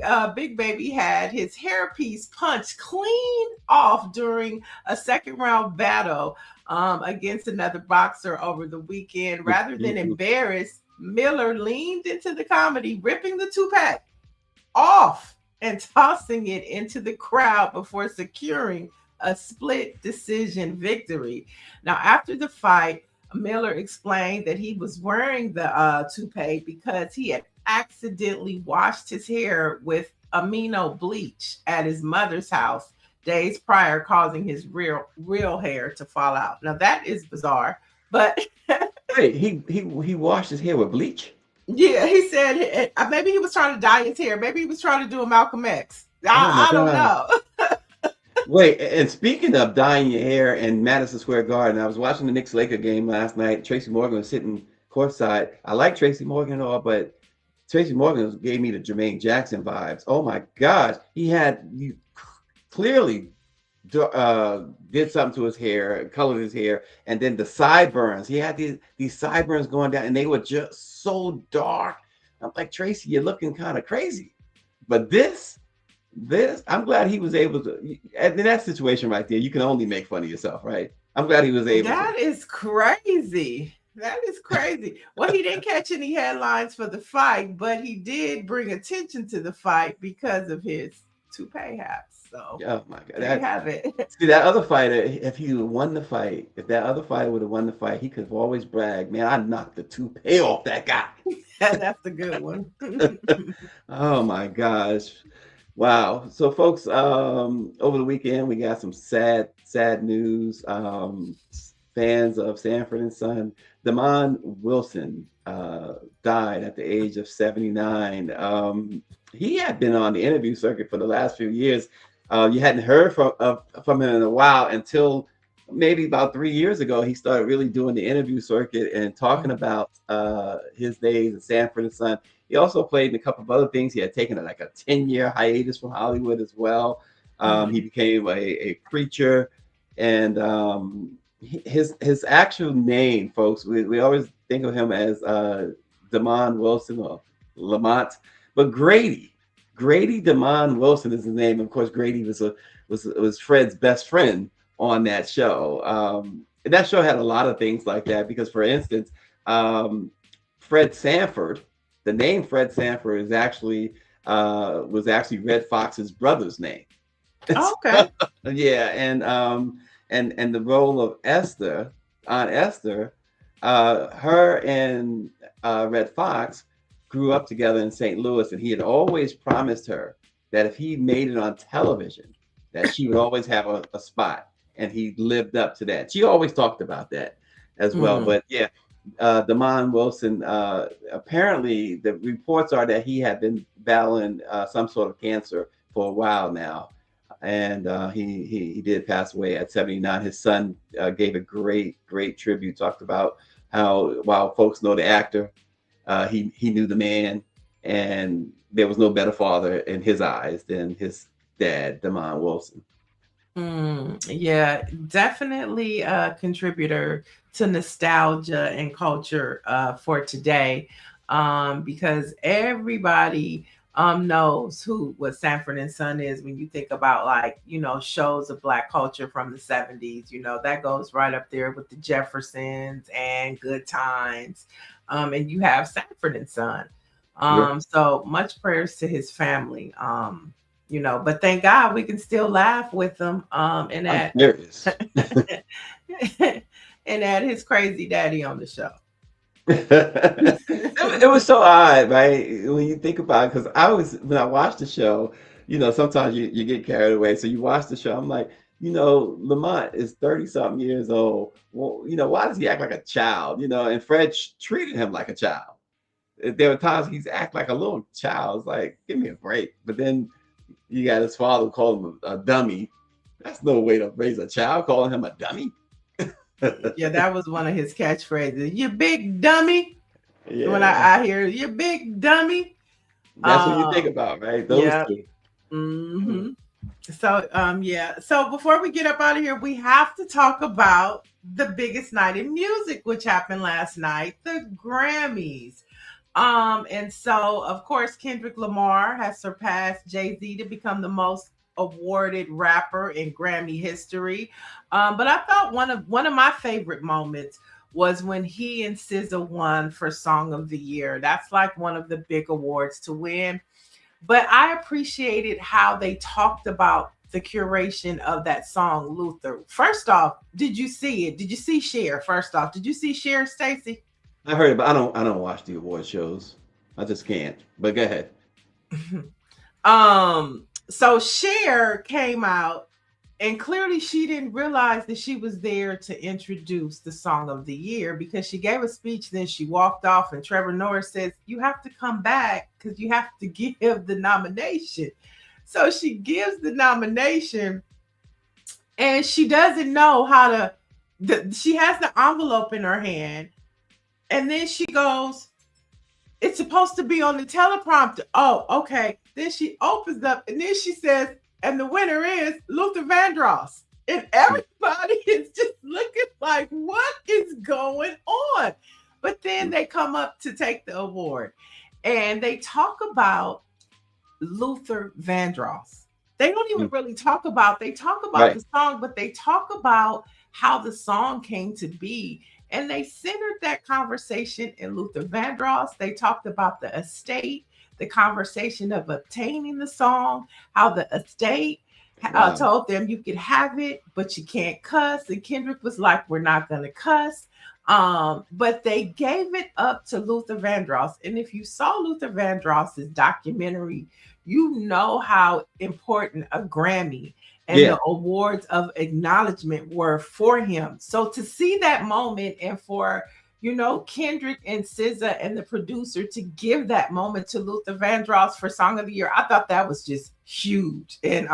Baby had his hairpiece punched clean off during a second round battle against another boxer over the weekend. Rather than embarrass, Miller leaned into the comedy, ripping the toupee off and tossing it into the crowd before securing a split decision victory. Now, after the fight, Miller explained that he was wearing the toupee because he had accidentally washed his hair with amino bleach at his mother's house days prior, causing his real hair to fall out. Now that is bizarre, but wait, he washed his hair with bleach? Yeah, he said maybe he was trying to dye his hair. Maybe he was trying to do a Malcolm X. I don't know. Wait, and speaking of dyeing your hair in Madison Square Garden, I was watching the Knicks-Laker game last night. Tracy Morgan was sitting courtside. I like Tracy Morgan and all, but Tracy Morgan gave me the Jermaine Jackson vibes. Oh my gosh, he clearly did something to his hair, colored his hair, and then the sideburns. He had these sideburns going down, and they were just so dark. I'm like, Tracy, you're looking kind of crazy. But this, I'm glad he was able to. In that situation right there, you can only make fun of yourself, right? I'm glad he was able. That is crazy. That is crazy. Well, he didn't catch any headlines for the fight, but he did bring attention to the fight because of his toupee hats. So, oh my God, there you have it. See, that other fighter, if he won the fight, if that other fighter would have won the fight, he could have always bragged, man, I knocked the toupee off that guy. That's a good one. Oh my gosh. Wow. So folks, over the weekend, we got some sad news. Fans of Sanford and Son, Damon Wilson died at the age of 79. He had been on the interview circuit for the last few years. You hadn't heard from him in a while until maybe about 3 years ago. He started really doing the interview circuit and talking about his days at Sanford and Son. He also played in a couple of other things. He had taken like a 10-year hiatus from Hollywood as well. He became a preacher, and his actual name, folks, we always think of him as Damon Wilson or Lamont, but Grady Damon Wilson is his name. Of course, Grady was Fred's best friend on that show. And that show had a lot of things like that because, for instance, Fred Sanford, the name Fred Sanford is was actually Red Fox's brother's name. Oh, okay. Yeah, and the role of Esther, Aunt Esther, her and Red Fox grew up together in St. Louis, and he had always promised her that if he made it on television, that she would always have a spot, and he lived up to that. She always talked about that as well. But yeah, Damon Wilson, apparently the reports are that he had been battling some sort of cancer for a while now. And he did pass away at 79. His son gave a great tribute, talked about how while folks know the actor, he knew the man, and there was no better father in his eyes than his dad, Damon Wilson. Yeah, definitely a contributor to nostalgia and culture for today, because everybody knows what Sanford and Son is. When you think about, like, shows of Black culture from the 70s, that goes right up there with the Jeffersons and Good Times. And you have Sanford and Son. So much prayers to his family. you know, but thank God we can still laugh with him. And I'm at serious. and at his crazy daddy on the show. It was so odd, right? When you think about it, because when I watched the show, sometimes you get carried away. So you watch the show, I'm like, Lamont is 30 something years old. Well, why does he act like a child? And Fred treated him like a child. There were times he's act like a little child. It's like, give me a break. But then you got his father call him a dummy. That's no way to raise a child, calling him a dummy. Yeah, that was one of his catchphrases. You big dummy. Yeah. When I hear you big dummy. That's what you think about, right? Those two. Mm-hmm. So yeah. So before we get up out of here, we have to talk about the biggest night in music, which happened last night, the Grammys. And so of course Kendrick Lamar has surpassed Jay-Z to become the most awarded rapper in Grammy history. But I thought one of my favorite moments was when he and SZA won for Song of the Year. That's like one of the big awards to win. But I appreciated how they talked about the curation of that song, Luther. First off, did you see it? Did you see Cher? First off, did you see Cher, Stacy? I heard it, but I don't watch the award shows. I just can't. But go ahead. So Cher came out, and clearly she didn't realize that she was there to introduce the Song of the Year, because she gave a speech, then she walked off, and Trevor Noah says, you have to come back because you have to give the nomination. So she gives the nomination, and she doesn't know how to, she has the envelope in her hand, and then she goes, it's supposed to be on the teleprompter. Oh, okay. Then she opens up, and then she says, and the winner is Luther Vandross. And everybody is just looking like, what is going on? But then they come up to take the award, and they talk about Luther Vandross. They don't even really talk about, the song, but they talk about how the song came to be. And they centered that conversation in Luther Vandross. They talked about the estate, the conversation of obtaining the song, how the estate told them you could have it, but you can't cuss. And Kendrick was like, we're not going to cuss. But they gave it up to Luther Vandross. And if you saw Luther Vandross's documentary, you know how important a Grammy and the awards of acknowledgement were for him. So to see that moment, and for, Kendrick and SZA and the producer to give that moment to Luther Vandross for Song of the Year, I thought that was just huge. And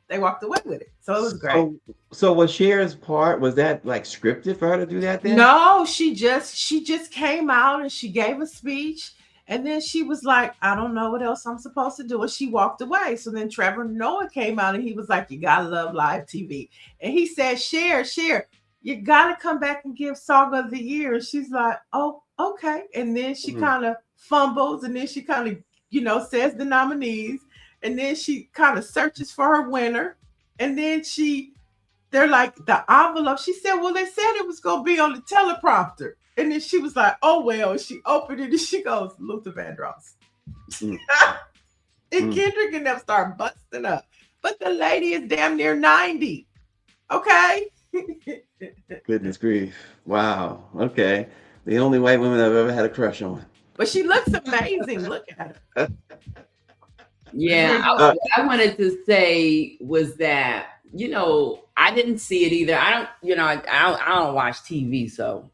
they walked away with it. So it was great. So was Cher's part, was that like scripted for her to do that then? No, she just came out and she gave a speech. And then she was like, I don't know what else I'm supposed to do. And she walked away. So then Trevor Noah came out and he was like, you got to love live TV. And he said, Cher, you got to come back and give Song of the Year. And she's like, oh, okay. And then she kind of fumbles, and then she kind of, says the nominees. And then she kind of searches for her winner. And then they're like, the envelope. She said, well, they said it was going to be on the teleprompter. And then she was like, oh, well, she opened it and she goes, Luther Vandross. And Kendrick and them start busting up. But the lady is damn near 90. Okay? Goodness grief. Wow. Okay. The only white woman I've ever had a crush on. But she looks amazing. Look at her. Yeah. I wanted to say was that, I didn't see it either. I don't watch TV, so.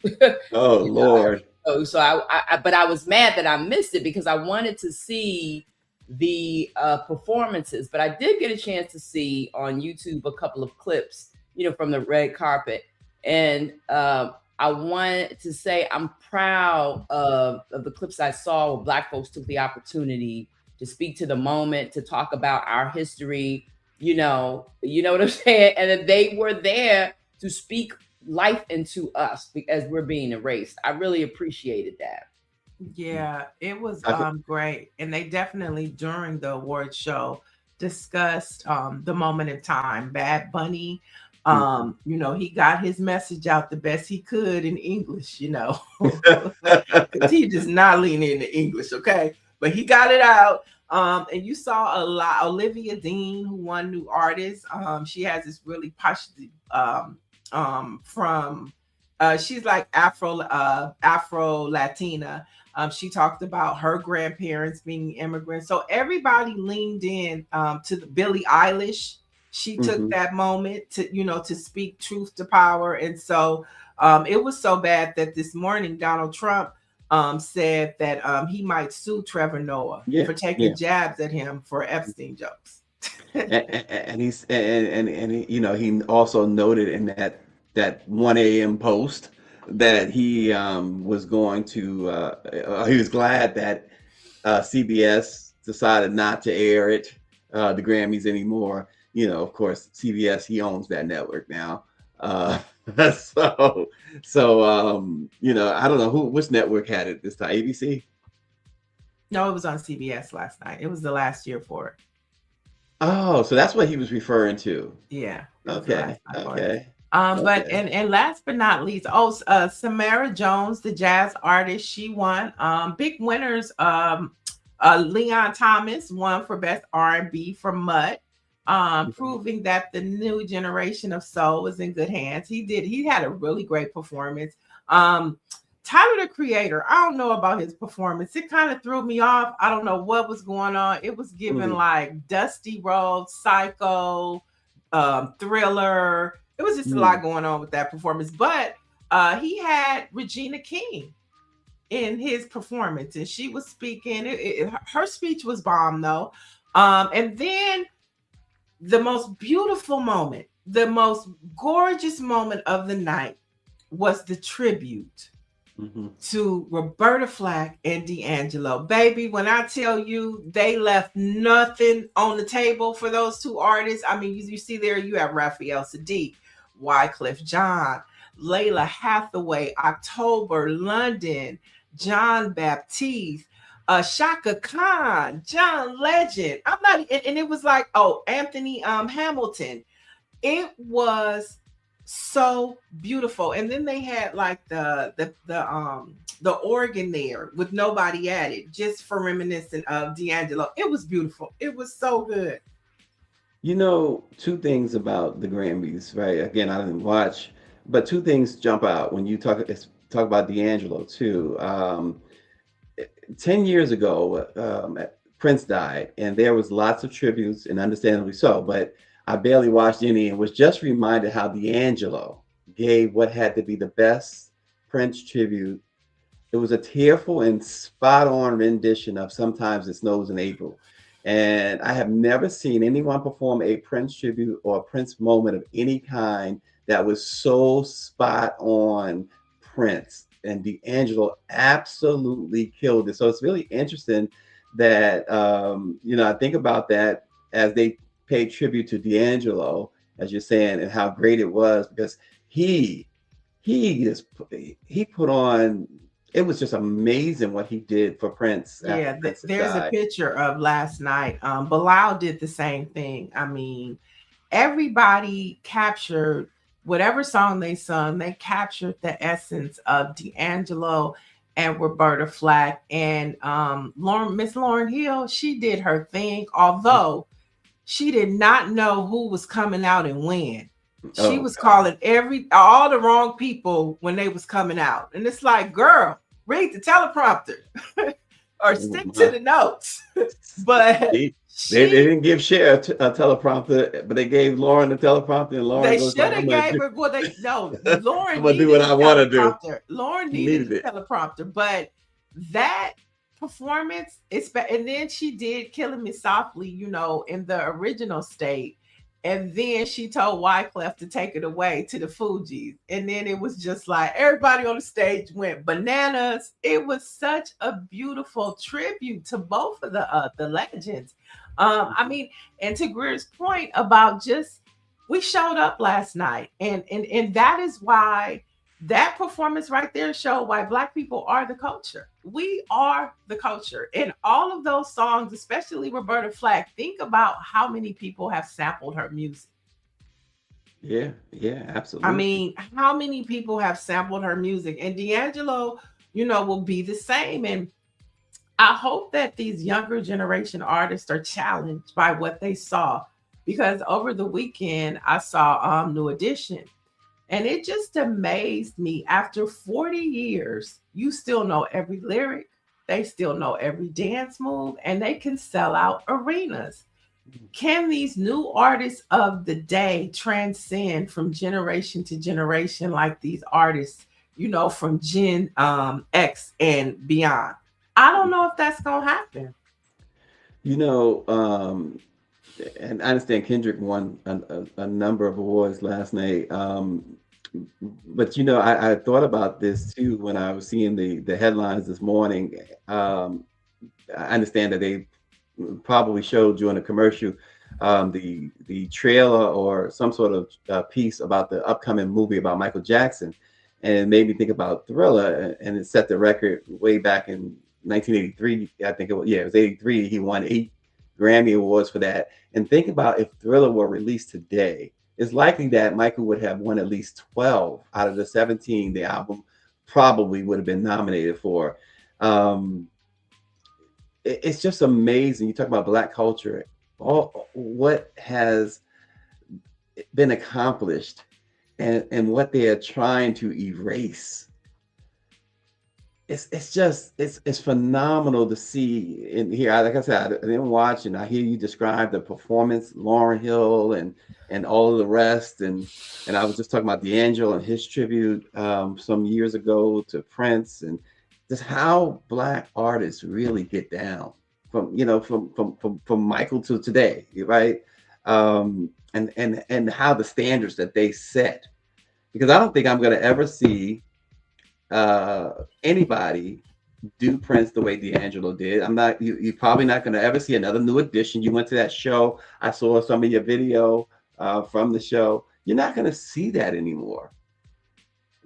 Oh Lord. So but I was mad that I missed it because I wanted to see the performances. But I did get a chance to see on YouTube a couple of clips, from the red carpet, and I wanted to say I'm proud of the clips I saw where Black folks took the opportunity to speak to the moment, to talk about our history. You know what I'm saying? And that they were there to speak life into us as we're being erased. I really appreciated that. Yeah, it was great. And they definitely, during the award show, discussed the moment in time. Bad Bunny, he got his message out the best he could in English, because he does not lean into English, okay? But he got it out. And you saw a lot. Olivia Dean, who won New Artist. She has this really posh from she's like Afro Latina. She talked about her grandparents being immigrants. So everybody leaned in to the Billie Eilish. She took that moment to, to speak truth to power. And so it was so bad that this morning Donald Trump said that he might sue Trevor Noah for taking jabs at him for Epstein jokes. and he, he also noted in that 1 a.m. post that he was going to he was glad that CBS decided not to air the Grammys anymore. Of course, CBS, he owns that network now. So I don't know which network had it this time. ABC? No, it was on CBS last night. It was the last year for it. Oh, so that's what he was referring to. Yeah. Okay. But and last but not least, Samara Jones, the jazz artist, she won. Big winners. Leon Thomas won for best R&B for Mutt. Proving that the new generation of soul is in good hands. He had a really great performance. Tyler, the Creator, I don't know about his performance. It kind of threw me off. I don't know what was going on. It was given like Dusty Rhodes, Psycho, Thriller. It was just a lot going on with that performance. But he had Regina King in his performance, and she was speaking. Her speech was bomb, though. And then the most beautiful moment, the most gorgeous moment of the night was the tribute to Roberta Flack and D'Angelo. Baby, when I tell you they left nothing on the table for those two artists. I mean, you see there, you have Raphael Sadiq, Wyclef Jean, Layla Hathaway, October, London, John Baptiste, Shaka Khan, John Legend. And it was like, Anthony Hamilton. It was so beautiful. And then they had like the organ there with nobody at it, just for reminiscent of D'Angelo. It was beautiful. It was so good. Two things about the Grammys, right? Again, I didn't watch, but two things jump out when you talk about D'Angelo too. 10 years ago, Prince died, and there was lots of tributes, and understandably so, but I barely watched any and was just reminded how D'Angelo gave what had to be the best Prince tribute. It was a tearful and spot-on rendition of Sometimes It Snows in April. And I have never seen anyone perform a Prince tribute or a Prince moment of any kind that was so spot-on Prince. And D'Angelo absolutely killed it. So it's really interesting that, I think about that as they paid tribute to D'Angelo, as you're saying, and how great it was, because he put on, it was just amazing what he did for Prince. Yeah, there's a picture of last night. Bilal did the same thing. I mean, everybody captured whatever song they sung, they captured the essence of D'Angelo and Roberta Flack. And Miss Lauryn Hill, she did her thing, although she did not know who was coming out and when. She was calling all the wrong people when they was coming out. And it's like, girl, read the teleprompter or stick to the notes. But they didn't give Cher a teleprompter, but they gave Lauryn the teleprompter, and Lauryn they should have gave her. Well, Lauryn I'm gonna do what I want to do. Lauryn needed the teleprompter, but that performance, and then she did Killing Me Softly, in the original state. And then she told Wyclef to take it away to the Fugees. And then it was just like everybody on the stage went bananas. It was such a beautiful tribute to both of the legends. I mean, and to Greer's point about just, we showed up last night. And that is why that performance right there showed why Black people are the culture. We are the culture. And all of those songs, especially Roberta Flack, think about how many people have sampled her music. Yeah, absolutely. I mean, how many people have sampled her music? And D'Angelo, will be the same. And I hope that these younger generation artists are challenged by what they saw, because over the weekend I saw New Edition, and it just amazed me. After 40 years, you still know every lyric, they still know every dance move, and they can sell out arenas. Can these new artists of the day transcend from generation to generation like these artists, from Gen X and beyond? I don't know if that's gonna happen. You know, and I understand Kendrick won a number of awards last night. But I thought about this too when I was seeing the headlines this morning. I understand that they probably showed during a commercial the trailer or some sort of piece about the upcoming movie about Michael Jackson, and it made me think about Thriller, and it set the record way back in 1983. I think it was 83. He won 8 Grammy Awards for that. And think about if Thriller were released today, it's likely that Michael would have won at least 12 out of the 17 the album probably would have been nominated for. It's just amazing. You talk about Black culture, all what has been accomplished and what they are trying to erase. It's phenomenal to see and hear. Like I said, I didn't watch, and I hear you describe the performance, Lauryn Hill and all of the rest, and I was just talking about D'Angelo and his tribute some years ago to Prince, and just how Black artists really get down from Michael to today, right? And how the standards that they set, because I don't think I'm going to ever see anybody do Prince the way D'Angelo did. You're probably not going to ever see another New Edition. You went to that show. I saw some of your video from the show. You're not going to see that anymore.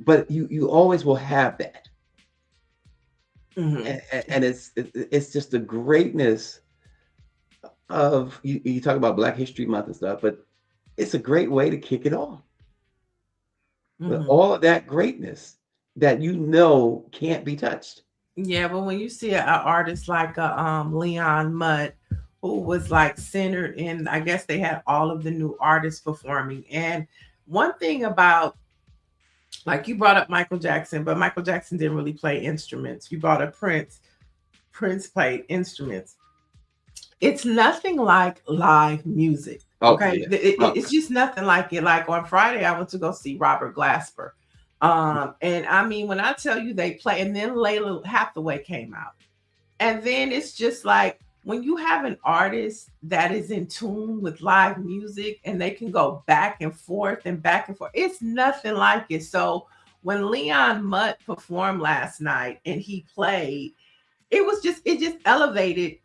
But you always will have that. Mm-hmm. And it's just the greatness of you talk about Black History Month and stuff, but it's a great way to kick it off. Mm-hmm. With all of that greatness that can't be touched. Yeah, but when you see an artist like Leon Mudd, who was like centered in, I guess they had all of the new artists performing. And one thing about, like, you brought up Michael Jackson, but Michael Jackson didn't really play instruments. You brought up Prince. Prince played instruments. It's nothing like live music. Okay. It's just nothing like it. Like on Friday, I went to go see Robert Glasper. And I mean, when I tell you they play, and then Layla Hathaway came out. And then it's just like, when you have an artist that is in tune with live music and they can go back and forth, it's nothing like it. So when Leon Mudd performed last night and he played, it just elevated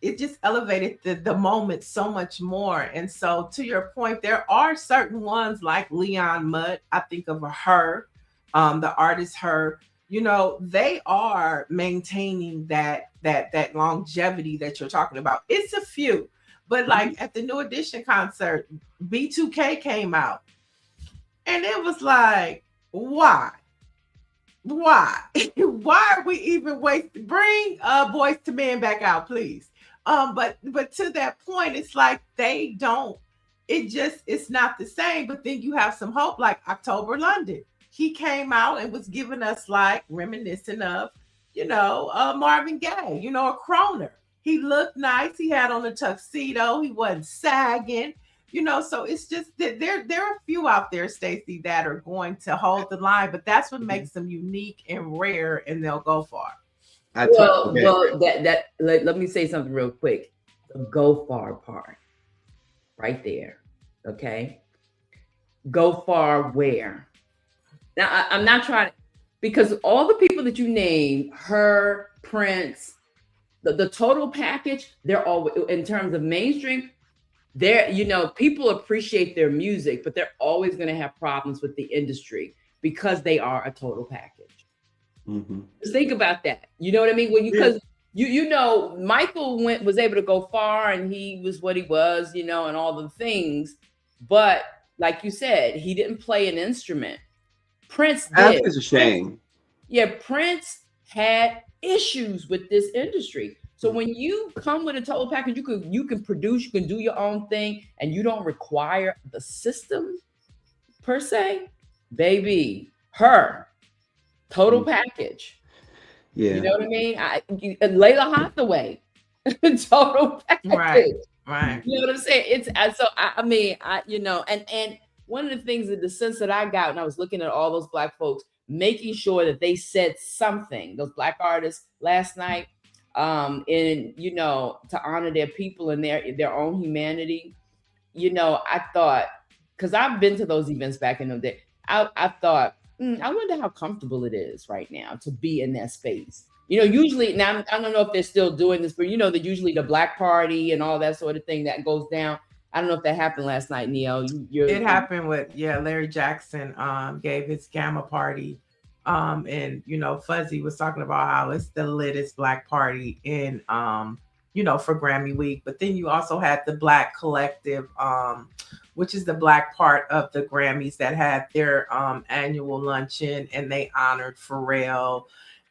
the moment so much more. And so to your point, there are certain ones like Leon Mudd. I think of Her, the artist Her, they are maintaining that longevity that you're talking about. It's a few, but like at the New Edition concert, B2K came out, and it was like, why are we even wasting? Bring Boys to Men back out, please. But to that point, it's like it's not the same. But then you have some hope, like October London. He came out and was giving us like reminiscent of, Marvin Gaye, a Croner. He looked nice. He had on a tuxedo. He wasn't sagging, so it's just that there are a few out there, Stacy, that are going to hold the line, but that's what makes them unique and rare, and they'll go far. Let me say something real quick. The go far part right there. Okay. Go far where? Now, I'm not trying, because all the people that you name, Her, Prince, the total package, they're all, in terms of mainstream, people appreciate their music, but they're always going to have problems with the industry because they are a total package. Mm-hmm. Just think about that. You know what I mean? Because Michael was able to go far, and he was what he was, and all the things. But like you said, he didn't play an instrument. Prince did. That is a shame. Prince had issues with this industry. So when you come with a total package, you can produce, you can do your own thing, and you don't require the system per se, baby. Her total package. Yeah. You know what I mean? Layla Hathaway, total package. Right. You know what I'm saying? It's so I mean, you know, and one of the things that the sense that I got when I was looking at all those Black folks, making sure that they said something, those Black artists last night, in, you know, to honor their people and their own humanity. You know, I thought, because I've been to those events back in the day, I thought, I wonder how comfortable it is right now to be in that space. You know, usually now, I don't know if they're still doing this, but you know, usually the Black Party and all that sort of thing that goes down. I don't know if that happened last night, Niele. It happened with, Larry Jackson gave his Gamma party. And, you know, Fuzzy was talking about how it's the littest Black party in, you know, for Grammy Week. But then you also had the Black Collective, which is the Black part of the Grammys that had their annual luncheon, and they honored Pharrell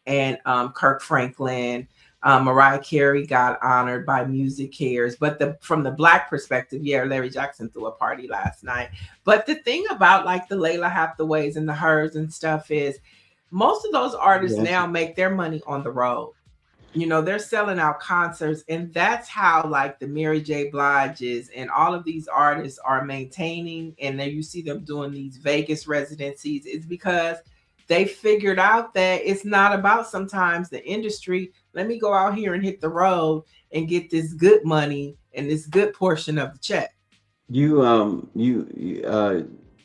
and Kirk Franklin. Mariah Carey got honored by Music Cares. But from the Black perspective, Larry Jackson threw a party last night. But the thing about like the Layla Hathaways and the Hers and stuff is most of those artists now make their money on the road. You know, they're selling out concerts, and that's how like the Mary J. Bliges and all of these artists are maintaining. And then you see them doing these Vegas residencies. It's because they figured out that it's not about sometimes the industry. Let me go out here and hit the road and get this good money and this good portion of the check.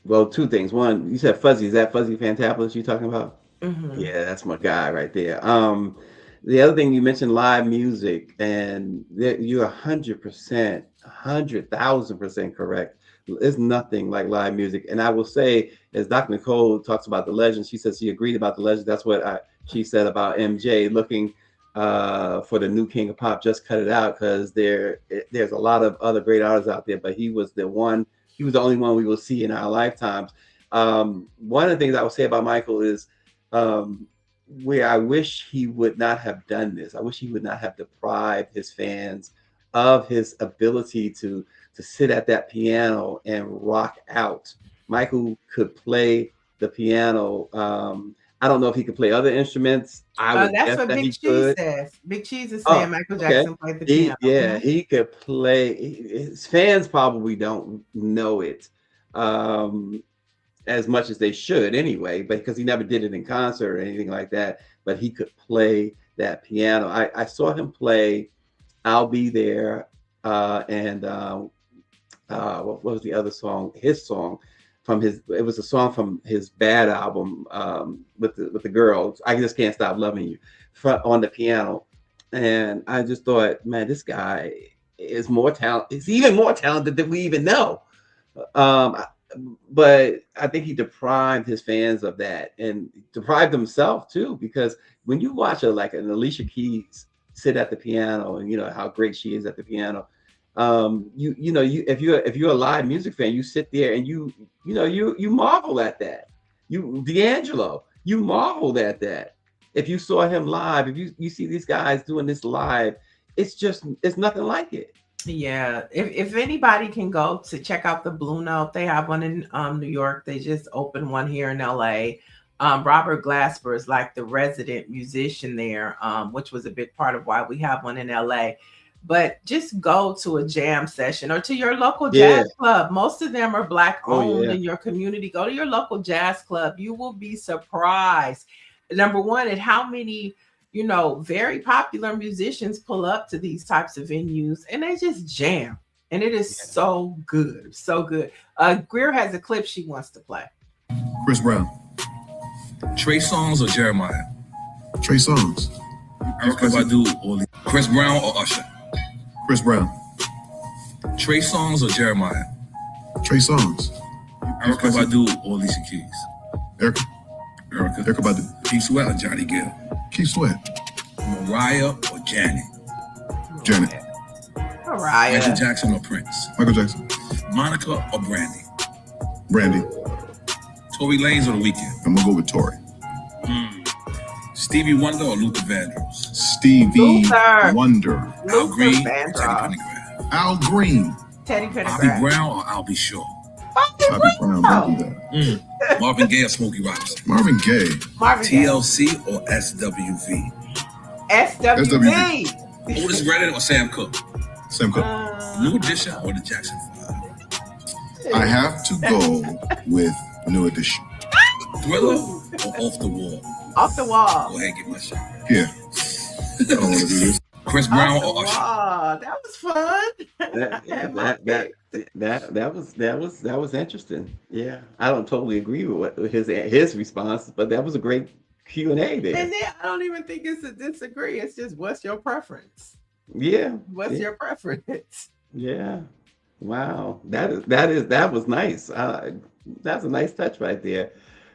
Well, two things. One, you said Fuzzy. Is that Fuzzy Fantabulous you talking about? Mm-hmm. Yeah, that's my guy right there. The other thing you mentioned, live music, and you're 100%, 100,000% correct. There's nothing like live music. And I will say, as Dr. Nicole talks about the legends, she says she agreed about the legends. That's what she said about MJ looking for the new king of pop. Just cut it out, because there's a lot of other great artists out there, but he was the one. He was the only one we will see in our lifetimes. One of the things I would say about Michael is where I wish he would not have done this. I wish he would not have deprived his fans of his ability to sit at that piano and rock out. Michael could play the piano. I don't know if he could play other instruments. That's what Big Cheese says. Big Cheese is saying Michael Jackson played the piano. Yeah, he could play. His fans probably don't know it as much as they should anyway, because he never did it in concert or anything like that. But he could play that piano. I saw him play "I'll Be There" and what was the other song? His song from his. It was a song from his Bad album with the girls. I Just Can't Stop Loving You on the piano, and I just thought, man, this guy is more talented. He's even more talented than we even know. But I think he deprived his fans of that, and deprived himself too, because when you watch like an Alicia Keys sit at the piano, and you know how great she is at the piano, if you're a live music fan, you sit there and you marvel at that. D'Angelo, you marveled at that. If you saw him live, if you see these guys doing this live, it's nothing like it. Yeah, if anybody can go to check out the Blue Note, they have one in New York. They just opened one here in LA. Robert Glasper is like the resident musician there, which was a big part of why we have one in LA. But just go to a jam session or to your local jazz club. Most of them are Black owned in your community. Go to your local jazz club. You will be surprised. Number one, at how many very popular musicians pull up to these types of venues and they just jam. And it is so good. So good. Greer has a clip she wants to play. Chris Brown. Trey Songz or Jeremiah? Trey Songz. Erykah Badu or Chris Brown or Usher? Chris Brown. Trey Songz or Jeremiah? Trey Songz. Erykah Badu or Alicia Keys? Erykah Badu. Keith Sweat or Johnny Gill? Keith Sweat. Mariah or Janet? Janet. Mariah. Michael Jackson or Prince? Michael Jackson. Monica or Brandy? Brandy. Tory Lanez or The Weeknd? I'm gonna go with Tory. Stevie Wonder or Luther Vandross? Stevie Luther. Wonder. Luther Green, Vandross. Al Green. Teddy Bobby Pendergrass. Brown or I'll Be Sure. Bobby Brown, don't do that. Marvin Gaye or Smokey Robinson. Marvin Gaye. TLC or SWV. SWV. Otis Redding or Sam Cooke. Sam Cooke. New Edition or the Jackson 5. I have to go with New Edition. Thriller or Off the Wall. Off the Wall. Go ahead and get my shot. Yeah. I don't want to do this. Chris Brown or Usher. That was fun. That was interesting. Yeah, I don't totally agree with what his response, but that was a great Q&A there. And then I don't even think it's a disagree. It's just what's your preference? Yeah. What's your preference? Yeah. Wow. That was nice. That's a nice touch right there.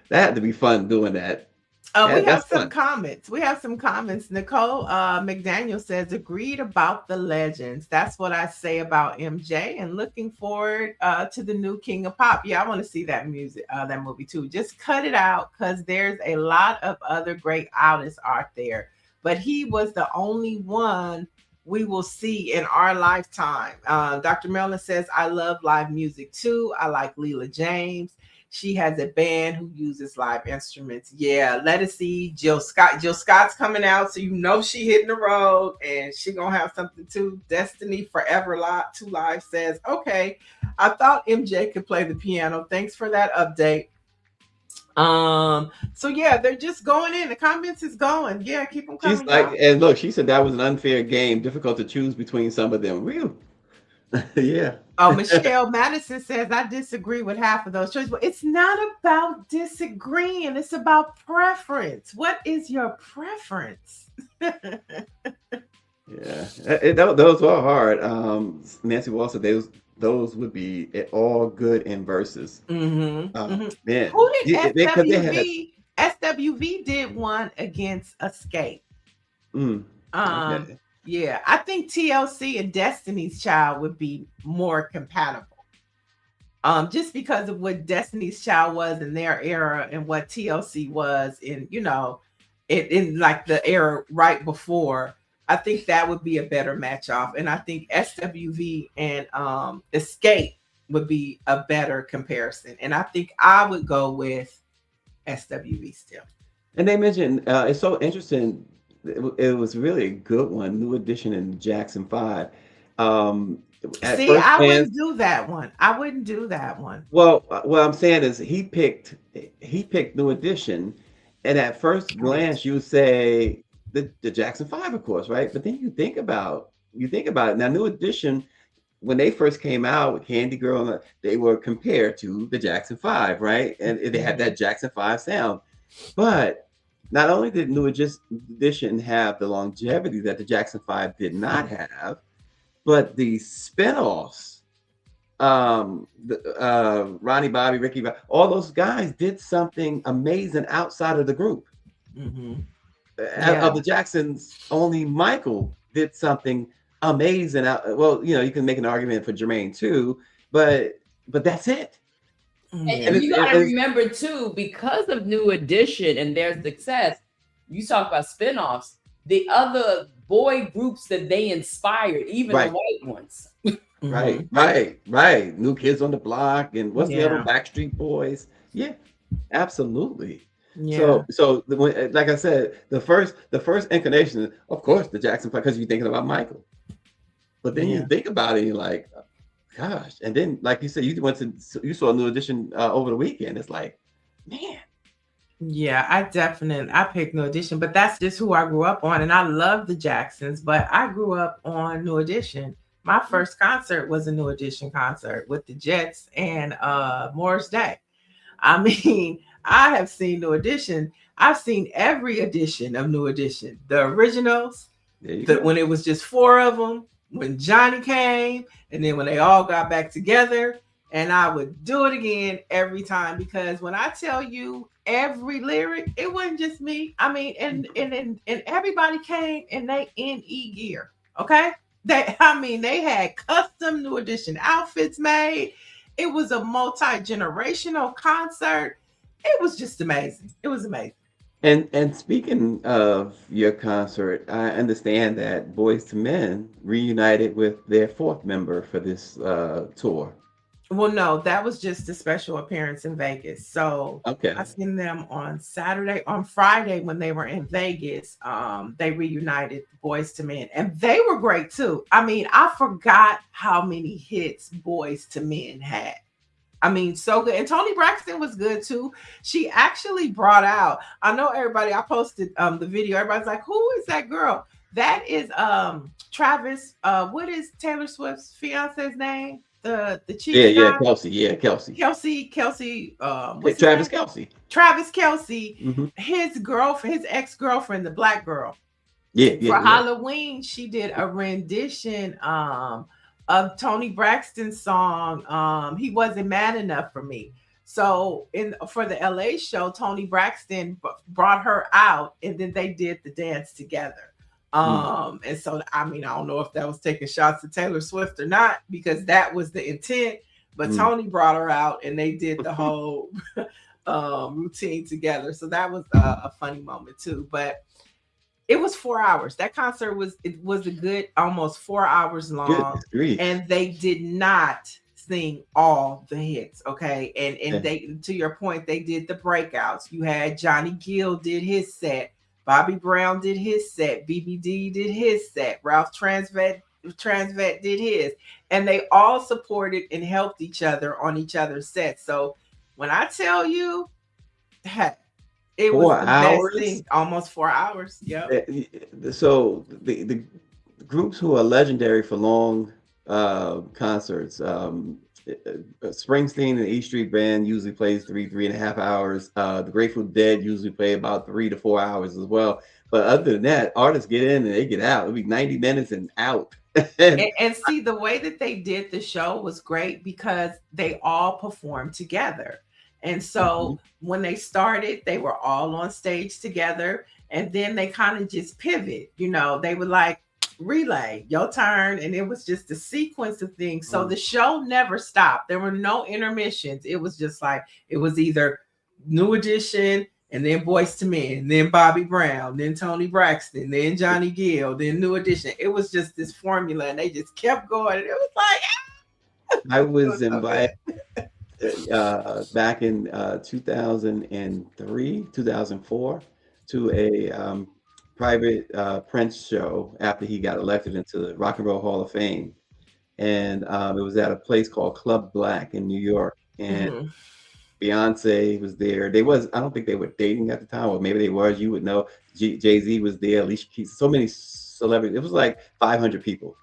That had to be fun doing that. We have some comments. Nicole McDaniel says, agreed about the legends. That's what I say about MJ, and looking forward to the new King of Pop. Yeah, I want to see that movie too. Just cut it out because there's a lot of other great artists out there, but he was the only one we will see in our lifetime. Dr. Mellon says, I love live music too. I like Leela James. She has a band who uses live instruments. Yeah, let us see Jill Scott. Jill Scott's coming out, so you know she hitting the road, and she gonna have something too. Destiny Forever Two Live says, okay, I thought MJ could play the piano. Thanks for that update. So yeah, they're just going in. The comments is going. Yeah, keep them coming. She's like, and look, she said that was an unfair game, difficult to choose between some of them. Real. Yeah. Oh, Michelle Madison says, I disagree with half of those choices. But it's not about disagreeing. It's about preference. What is your preference? Yeah. Those were hard. Nancy Wall said those would be all good in verses. Mm-hmm. Man. Who did SWV? SWV did one against Escape. Okay. Yeah, I think TLC and Destiny's Child would be more compatible. Just because of what Destiny's Child was in their era and what TLC was in, in like the era right before. I think that would be a better match off. And I think SWV and Escape would be a better comparison. And I think I would go with SWV still. And they mentioned, it's so interesting. It was really a good one. New Edition and Jackson 5. I wouldn't do that one. I wouldn't do that one. Well, what I'm saying is he picked New Edition, and at first glance you say the Jackson 5, of course, right? But then you think about it. Now, New Edition, when they first came out with Candy Girl, they were compared to the Jackson 5, right? And they had that Jackson 5 sound, but not only did New Edition have the longevity that the Jackson 5 did not have, but the spinoffs, Ronnie Bobby, Ricky, all those guys did something amazing outside of the group. Of the Jacksons, only Michael did something amazing. Well, you can make an argument for Jermaine too, but that's it. And you got to remember too, because of New Edition and their success, you talk about spinoffs, the other boy groups that they inspired, even the white ones. Right. New Kids on the Block and what's the other Backstreet Boys? Yeah, absolutely. Yeah. So like I said, the first inclination, of course, the Jackson 5, because you're thinking about Michael. But then you think about it, and you're like, gosh, and then like you said, you saw a New Edition over the weekend. It's like, man. Yeah, I picked New Edition, but that's just who I grew up on, and I love the Jacksons, but I grew up on New Edition. My first concert was a New Edition concert with the Jets and Morris Day. I mean, I have seen New Edition. I've seen every edition of New Edition, the originals, when it was just 4 of them, when Johnny came, and then when they all got back together, and I would do it again every time, because when I tell you every lyric, it wasn't just me. I mean, and everybody came in their NE gear. Okay, they had custom New Edition outfits made. It was a multi-generational concert. It was just amazing. It was amazing. And speaking of your concert, I understand that Boys to Men reunited with their fourth member for this tour. Well, no, that was just a special appearance in Vegas. So Okay. I seen them on Friday when they were in Vegas. They reunited Boys to Men, and they were great too. I mean, I forgot how many hits Boys to Men had. I mean, so good. And Toni Braxton was good too. She actually brought out, I know everybody, I posted the video. Everybody's like, who is that girl? That is Travis. What is Taylor Swift's fiance's name? The chief guy? Kelsey. Yeah, Kelsey. Kelsey. What's Travis his name? Kelsey. Travis Kelsey. Mm-hmm. His girlfriend, his ex-girlfriend, the black girl. For Halloween, she did a rendition of Toni Braxton's song. He Wasn't Mad Enough for Me. So for the LA show, Toni Braxton brought her out, and then they did the dance together. And so, I mean, I don't know if that was taking shots at Taylor Swift or not, because that was the intent, but Toni brought her out and they did the whole routine together. So that was a funny moment too, but it was 4 hours. That concert was a good almost 4 hours long, and they did not sing all the hits. Okay. And they, to your point, they did the breakouts. You had Johnny Gill did his set. Bobby Brown did his set. BBD did his set. Ralph Transvet did his. And they all supported and helped each other on each other's sets. So when I tell you, it was the best thing. Almost 4 hours. Yep. So the groups who are legendary for long concerts, Springsteen and the E Street Band usually plays 3.5 hours. The Grateful Dead usually play about 3 to 4 hours as well. But other than that, artists get in and they get out. It'll be 90 minutes and out. and see, the way that they did the show was great because they all performed together. And so when they started, they were all on stage together. And then they kind of just pivot. You know, they would like, relay, your turn. And it was just a sequence of things. So the show never stopped. There were no intermissions. It was just like, it was either New Edition, and then Boys to Men, then Bobby Brown, then Toni Braxton, then Johnny Gill, then New Edition. It was just this formula, and they just kept going. And it was like, I was invited back in 2003, 2004 to a private Prince show after he got elected into the Rock and Roll Hall of Fame. And it was at a place called Club Black in New York. And Beyonce was there. I don't think they were dating at the time, or maybe they were. You would know. Jay-Z was there, Alicia Keys, so many celebrities. It was like 500 people.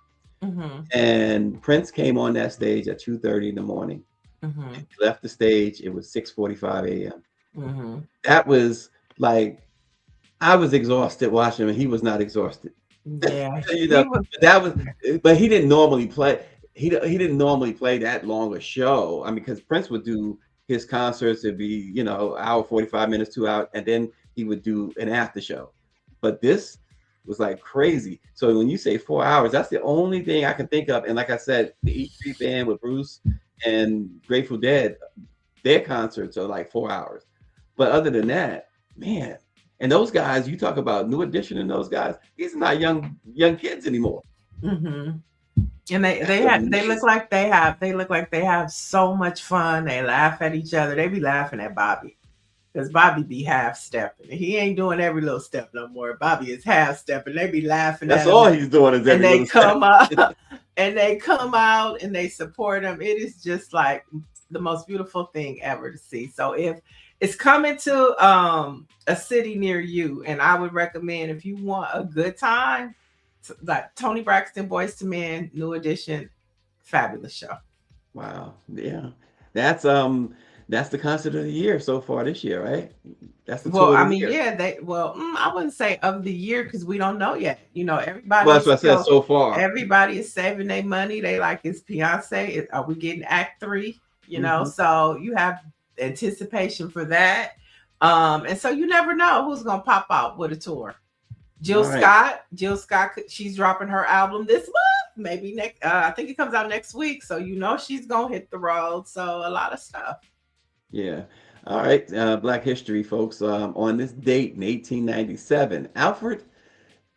And Prince came on that stage at 2:30 in the morning. He left the stage. It was 6:45 a.m. That was like, I was exhausted watching him, and he was not exhausted. Yeah, you know, but he didn't normally play. He didn't normally play that long a show. I mean, because Prince would do his concerts, it'd be, you know, hour 45 minutes, 2 hours, and then he would do an after show. But this was like crazy. So when you say 4 hours, that's the only thing I can think of. And like I said, the E Street Band with Bruce and Grateful Dead, their concerts are like 4 hours. But other than that, man. And those guys, you talk about New Edition and those guys, these are not young kids anymore. And they look like they have so much fun. They laugh at each other. They be laughing at Bobby, because Bobby be half stepping. He ain't doing every little step no more. Bobby is half stepping. They be laughing. That's all he's doing is every little step. And they come out and they support him. It is just like the most beautiful thing ever to see. So if it's coming to a city near you, and I would recommend, if you want a good time, like Toni Braxton, Boys to Men, New Edition, fabulous show. Wow, yeah, that's the concert of the year so far this year, right? That's the tour of the year. Yeah, I wouldn't say of the year, because we don't know yet. You know, everybody. Well, that's what I said so far. Everybody is saving their money. They like, it's Beyonce. Are we getting Act 3? You know, so you have anticipation for that. And so you never know who's gonna pop out with a tour. Jill Scott, she's dropping her album this month, maybe next. I think it comes out next week, so you know she's gonna hit the road. So a lot of stuff. Yeah, All right, Black History, folks. On this date in 1897, Alfred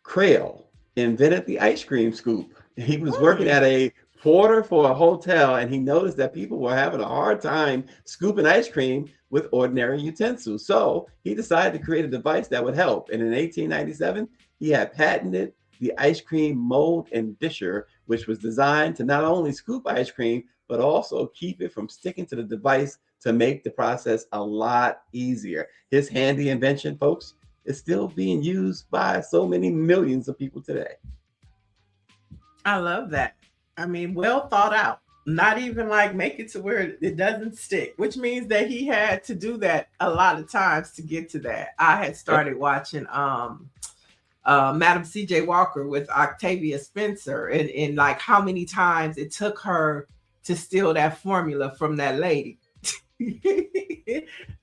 Crail invented the ice cream scoop. He was working at a porter for a hotel, and he noticed that people were having a hard time scooping ice cream with ordinary utensils. So he decided to create a device that would help. And in 1897, he had patented the ice cream mold and disher, which was designed to not only scoop ice cream, but also keep it from sticking to the device to make the process a lot easier. His handy invention, folks, is still being used by so many millions of people today. I love that. I mean, well thought out. Not even like make it to where it doesn't stick, which means that he had to do that a lot of times to get to that. I had started watching Madam C.J. Walker with Octavia Spencer, and like how many times it took her to steal that formula from that lady.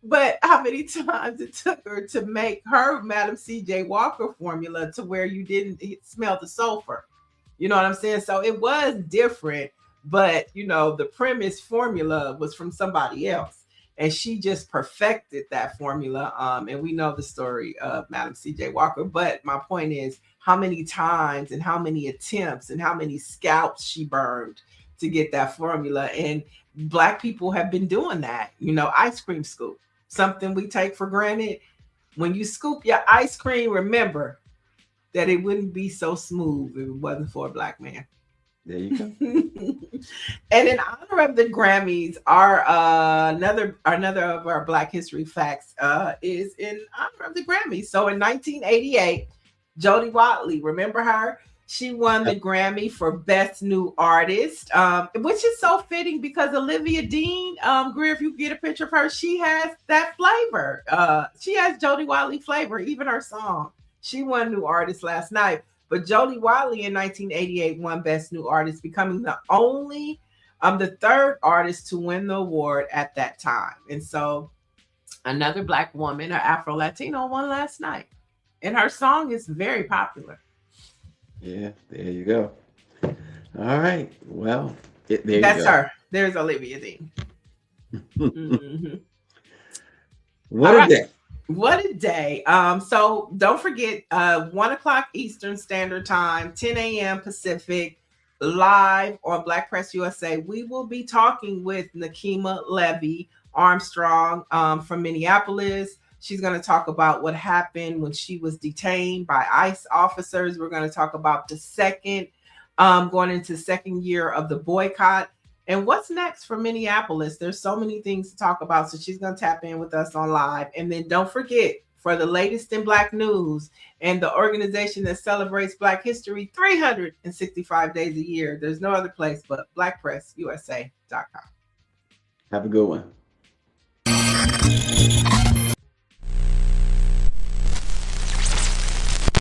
But how many times it took her to make her Madam C.J. Walker formula to where you didn't smell the sulfur. You know what I'm saying? So it was different, but you know, the premise formula was from somebody else, and she just perfected that formula. And we know the story of Madam C.J. Walker. But my point is, how many times and how many attempts and how many scalps she burned to get that formula. And Black people have been doing that. You know, ice cream scoop, something we take for granted. When you scoop your ice cream, remember that it wouldn't be so smooth if it wasn't for a Black man. There you go. And in honor of the Grammys, our another of our Black History facts is in honor of the Grammys. So in 1988, Jody Watley, remember her? She won the Grammy for Best New Artist, which is so fitting because Olivia Dean, Greer, if you get a picture of her, she has that flavor. She has Jody Watley flavor, even her song. She won New Artist last night. But Jody Watley in 1988 won Best New Artist, becoming the third artist to win the award at that time. And so another Black woman, an Afro-Latino, won last night. And her song is very popular. Yeah, there you go. All right. Well, there That's you go. her. There's Olivia Dean. Mm-hmm. What a day. What a day. So don't forget, 1 o'clock Eastern Standard Time, 10 a.m. Pacific, live on Black Press USA. We will be talking with Nakima Levy Armstrong from Minneapolis. She's going to talk about what happened when she was detained by ICE officers. We're going to talk about the going into second year of the boycott. And what's next for Minneapolis? There's so many things to talk about. So she's going to tap in with us on live. And then don't forget, for the latest in Black news and the organization that celebrates Black history 365 days a year, there's no other place but BlackPressUSA.com. Have a good one.